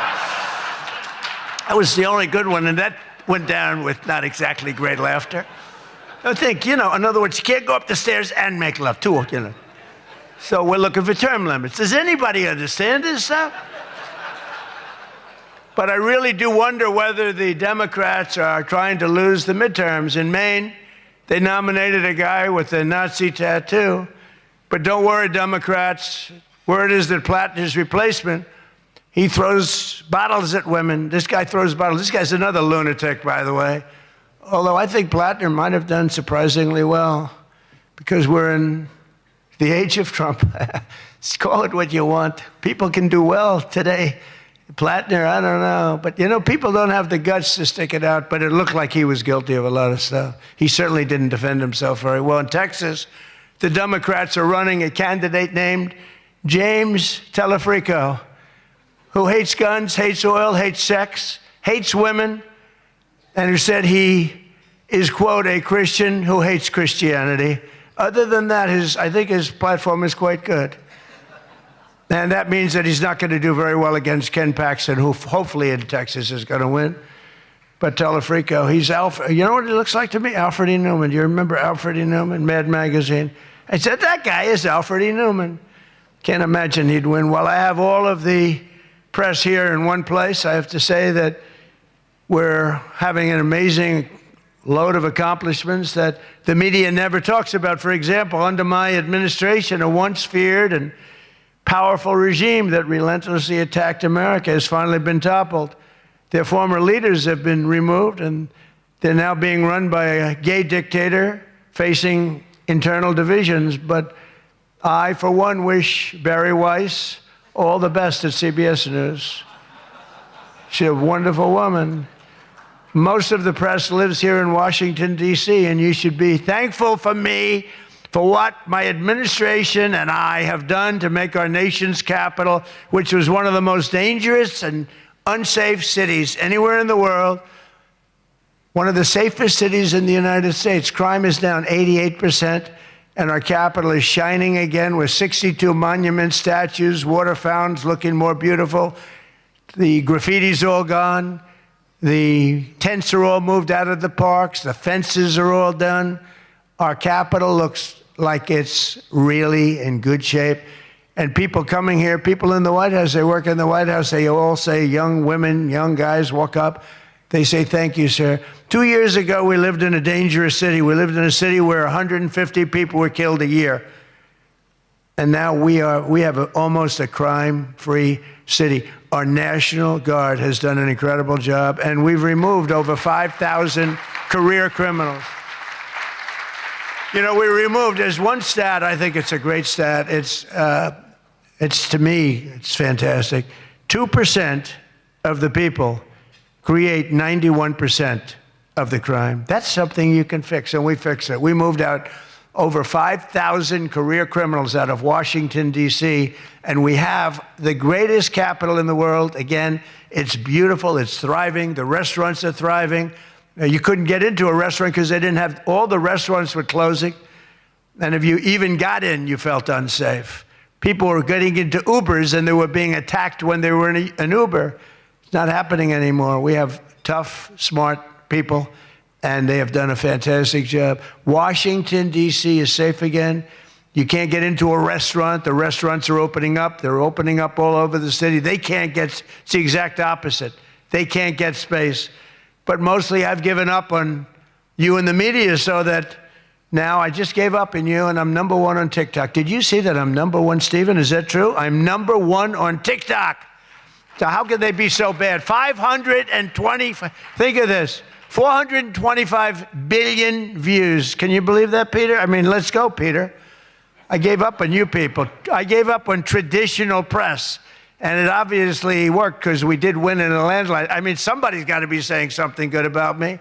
That was the only good one, and that went down with not exactly great laughter. I think, in other words, you can't go up the stairs and make love, too, So we're looking for term limits. Does anybody understand this stuff? But I really do wonder whether the Democrats are trying to lose the midterms. In Maine, they nominated a guy with a Nazi tattoo. But don't worry, Democrats. Word is that Plattner's replacement, he throws bottles at women. This guy throws bottles. This guy's another lunatic, by the way. Although I think Plattner might have done surprisingly well because we're in the age of Trump. Call it what you want. People can do well today. Plattner, I don't know. But, people don't have the guts to stick it out, but it looked like he was guilty of a lot of stuff. He certainly didn't defend himself very well. In Texas, the Democrats are running a candidate named James Telefrico, who hates guns, hates oil, hates sex, hates women, and who said he is, quote, a Christian who hates Christianity. Other than that, I think his platform is quite good. And that means that he's not going to do very well against Ken Paxton, who hopefully in Texas is going to win. But Telefrico, he's Alfred. You know what he looks like to me? Alfred E. Newman. Do you remember Alfred E. Newman, Mad Magazine? I said, that guy is Alfred E. Newman. Can't imagine he'd win. Well, I have all of the press here in one place. I have to say that we're having an amazing load of accomplishments that the media never talks about. For example, under my administration, a once feared and powerful regime that relentlessly attacked America has finally been toppled. Their former leaders have been removed, and they're now being run by a gay dictator facing internal divisions. But I, for one, wish Barry Weiss all the best at CBS News. She's a wonderful woman. Most of the press lives here in Washington, D.C., and you should be thankful for me for what my administration and I have done to make our nation's capital, which was one of the most dangerous and unsafe cities anywhere in the world, one of the safest cities in the United States. Crime is down 88%, and our capital is shining again with 62 monuments, statues, water fountains looking more beautiful. The graffiti's all gone. The tents are all moved out of the parks. The fences are all done. Our capital looks like it's really in good shape. And people coming here, people in the White House, they work in the White House, they all say, young women, young guys walk up. They say, thank you, sir. 2 years ago, we lived in a dangerous city. We lived in a city where 150 people were killed a year. And now we have almost a crime-free city. Our National Guard has done an incredible job, and we've removed over 5,000 career criminals. We removed, there's one stat, I think it's a great stat. It's to me, it's fantastic. 2% of the people create 91% of the crime. That's something you can fix, and we fix it. We moved out over 5,000 career criminals out of Washington, D.C., and we have the greatest capital in the world. Again, it's beautiful, it's thriving, the restaurants are thriving. You couldn't get into a restaurant because they didn't have, all the restaurants were closing. And if you even got in, you felt unsafe. People were getting into Ubers and they were being attacked when they were in an Uber. It's not happening anymore. We have tough, smart people, and they have done a fantastic job. Washington, D.C. is safe again. You can't get into a restaurant. The restaurants are opening up. They're opening up all over the city. They can't get, it's the exact opposite. They can't get space. But mostly I've given up on you and the media so that now I just gave up on you and I'm number one on TikTok. Did you see that I'm number one, Stephen? Is that true? I'm number one on TikTok. So how could they be so bad? 520, think of this, 425 billion views. Can you believe that, Peter? I mean, let's go, Peter. I gave up on you people. I gave up on traditional press. And it obviously worked because we did win in a landslide. I mean, somebody's got to be saying something good about me.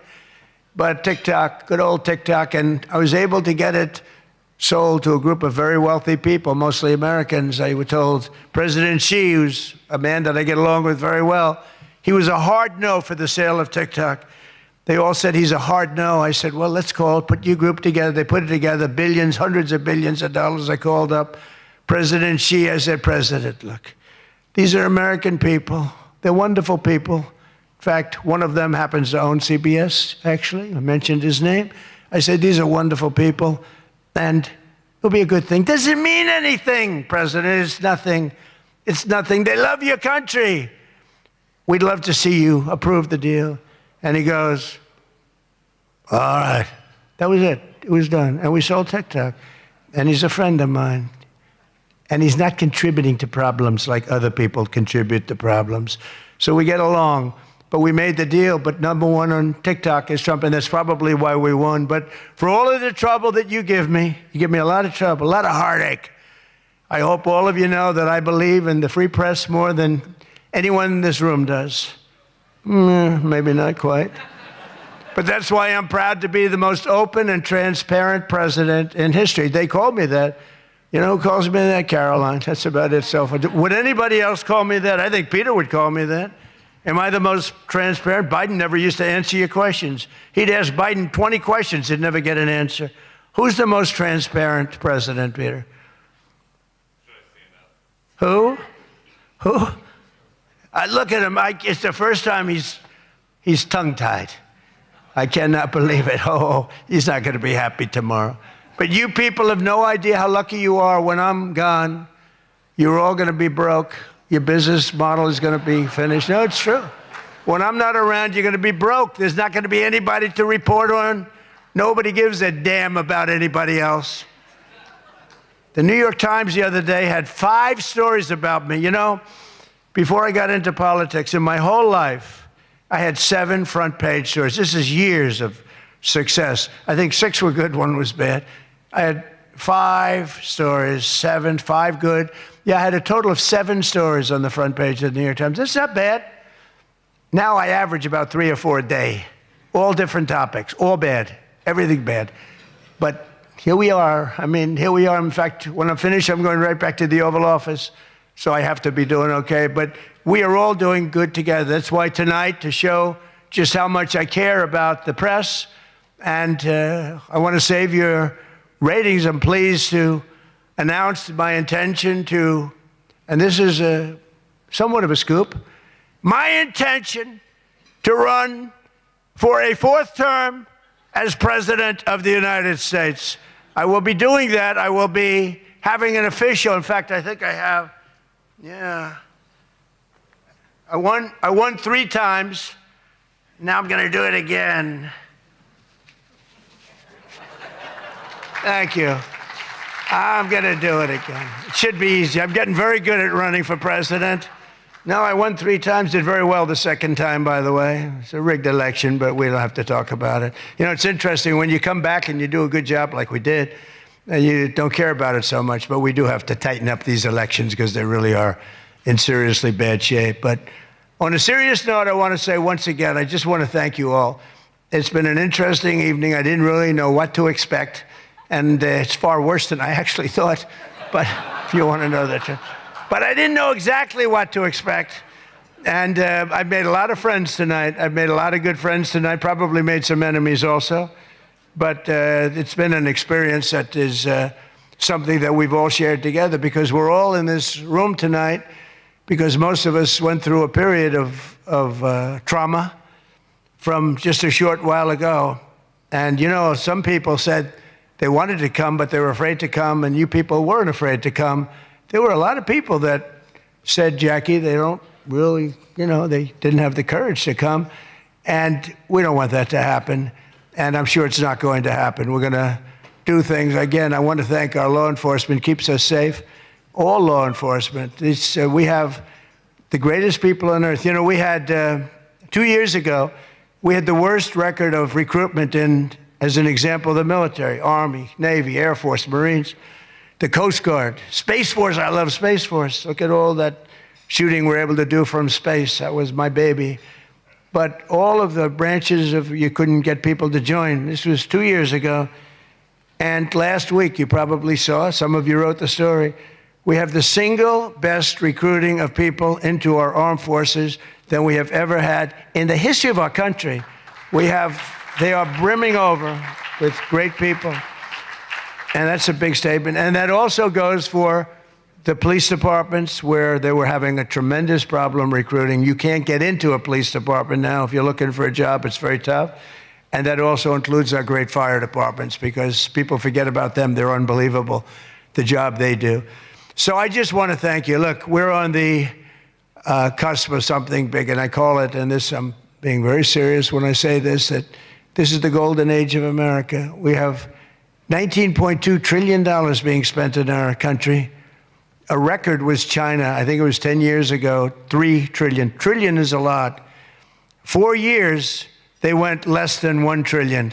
But TikTok, good old TikTok, and I was able to get it sold to a group of very wealthy people, mostly Americans. I was told President Xi, who's a man that I get along with very well, he was a hard no for the sale of TikTok. They all said he's a hard no. I said, well, let's call it, put your group together. They put it together, billions, hundreds of billions of dollars. I called up President Xi. I said, President, look, these are American people. They're wonderful people. In fact, one of them happens to own CBS, actually. I mentioned his name. I said, these are wonderful people, and it'll be a good thing. Does it mean anything, President? It's nothing. It's nothing. They love your country. We'd love to see you approve the deal. And he goes, all right. That was it. It was done. And we sold TikTok. And he's a friend of mine. And he's not contributing to problems like other people contribute to problems. So we get along. But we made the deal. But number one on TikTok is Trump, and that's probably why we won. But for all of the trouble that you give me a lot of trouble, a lot of heartache. I hope all of you know that I believe in the free press more than anyone in this room does. Maybe not quite. But that's why I'm proud to be the most open and transparent president in history. They called me that. You know who calls me that? Caroline. That's about it. So would anybody else call me that? I think Peter would call me that. Am I the most transparent? Biden never used to answer your questions. He'd ask Biden 20 questions, he'd never get an answer. Who's the most transparent president, Peter? Who? Who? I look at him, it's the first time he's tongue-tied. I cannot believe it. Oh, he's not going to be happy tomorrow. But you people have no idea how lucky you are. When I'm gone, you're all going to be broke. Your business model is going to be finished. No, it's true. When I'm not around, you're going to be broke. There's not going to be anybody to report on. Nobody gives a damn about anybody else. The New York Times the other day had 5 stories about me. You know, before I got into politics, in my whole life, I had 7 front-page stories. This is years of success. I think 6 were good, 1 was bad. I had 5 stories, 7, 5 good. Yeah, I had a total of 7 stories on the front page of the New York Times. That's not bad. Now I average about 3 or 4 a day, all different topics, all bad, everything bad. But here we are. I mean, here we are. In fact, when I'm finished, I'm going right back to the Oval Office. So I have to be doing okay. But we are all doing good together. That's why tonight, to show just how much I care about the press, and I want to save your ratings, I'm pleased to announce my intention to, and this is somewhat of a scoop, my intention to run for a 4th term as President of the United States. I will be doing that. I will be having an official, in fact, I think I have, I won 3 times. Now I'm going to do it again. Thank you. I'm going to do it again. It should be easy. I'm getting very good at running for president. No, I won 3 times, did very well the 2nd time, by the way. It's a rigged election, but we don't have to talk about it. You know, it's interesting, when you come back and you do a good job like we did, you don't care about it so much, but we do have to tighten up these elections because they really are in seriously bad shape. But On a serious note, I want to say once again, I just want to thank you all. It's been an interesting evening. I didn't really know what to expect, and it's far worse than I actually thought, but if you want to know that. But I didn't know exactly what to expect, and I've made a lot of friends tonight. I've made a lot of good friends tonight, probably made some enemies also, but it's been an experience that is something that we've all shared together, because we're all in this room tonight because most of us went through a period of trauma from just a short while ago. And you know, some people said they wanted to come, but they were afraid to come, and you people weren't afraid to come. There were a lot of people that said, Jackie, they don't really, you know, they didn't have the courage to come. And we don't want that to happen. And I'm sure it's not going to happen. We're going to do things. Again, I want to thank our law enforcement, keeps us safe. All law enforcement. We have the greatest people on earth. You know, we had, 2 years ago, we had the worst record of recruitment in, as an example, the military, Army, Navy, Air Force, Marines, the Coast Guard, Space Force. I love Space Force. Look at all that shooting we're able to do from space. That was my baby. But all of the branches of, you couldn't get people to join. This was 2 years ago. And last week, you probably saw, some of you wrote the story, we have the single best recruiting of people into our armed forces than we have ever had in the history of our country. They are brimming over with great people. And that's a big statement. And that also goes for the police departments, where they were having a tremendous problem recruiting. You can't get into a police department now. If you're looking for a job, it's very tough. And that also includes our great fire departments, because people forget about them. They're unbelievable, the job they do. So I just want to thank you. Look, we're on the cusp of something big, and I call it, and this, I'm being very serious when I say this, that this is the golden age of America. We have $19.2 trillion being spent in our country. A record was China. I think it was 10 years ago, 3 trillion. Trillion is a lot. 4 years, they went less than 1 trillion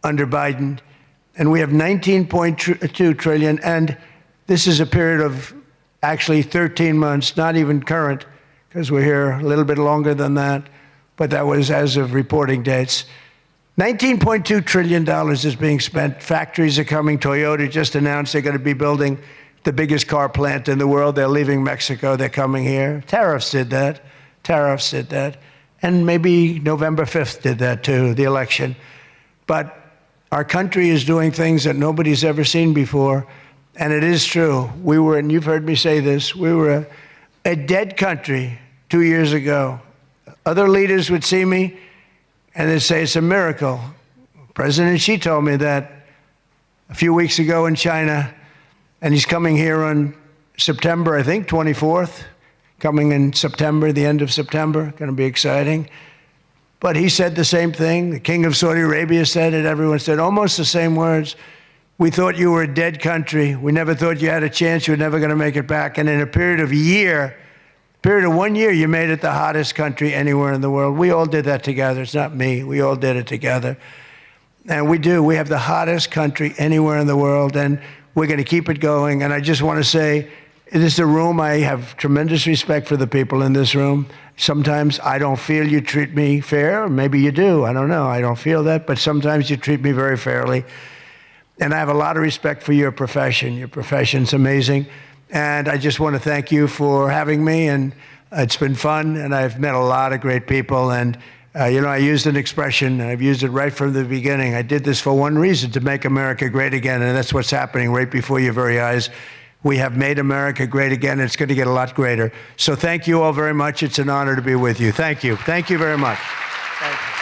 under Biden. And we have 19.2 trillion. And this is a period of actually 13 months, not even current, because we're here a little bit longer than that. But that was as of reporting dates. $19.2 trillion is being spent. Factories are coming. Toyota just announced they're going to be building the biggest car plant in the world. They're leaving Mexico. They're coming here. Tariffs did that. Tariffs did that. And maybe November 5th did that too, the election. But our country is doing things that nobody's ever seen before. And it is true. We were, and you've heard me say this, we were a dead country 2 years ago. Other leaders would see me and they'd say it's a miracle. President Xi told me that a few weeks ago in China, and he's coming here on September, I think, 24th, coming in September, the end of September, going to be exciting. But he said the same thing. The King of Saudi Arabia said it. Everyone said almost the same words. We thought you were a dead country. We never thought you had a chance. You were never going to make it back. And in a period of 1 year, you made it the hottest country anywhere in the world. We all did that together. It's not me. We all did it together. And we do. We have the hottest country anywhere in the world, and we're going to keep it going. And I just want to say, this is a room, I have tremendous respect for the people in this room. Sometimes I don't feel you treat me fair. Maybe you do. I don't know. I don't feel that. But sometimes you treat me very fairly. And I have a lot of respect for your profession. Your profession's amazing. And I just want to thank you for having me. And it's been fun. And I've met a lot of great people. And, you know, I used an expression, and I've used it right from the beginning. I did this for one reason, to make America great again. And that's what's happening right before your very eyes. We have made America great again. It's going to get a lot greater. So thank you all very much. It's an honor to be with you. Thank you. Thank you very much. Thank you.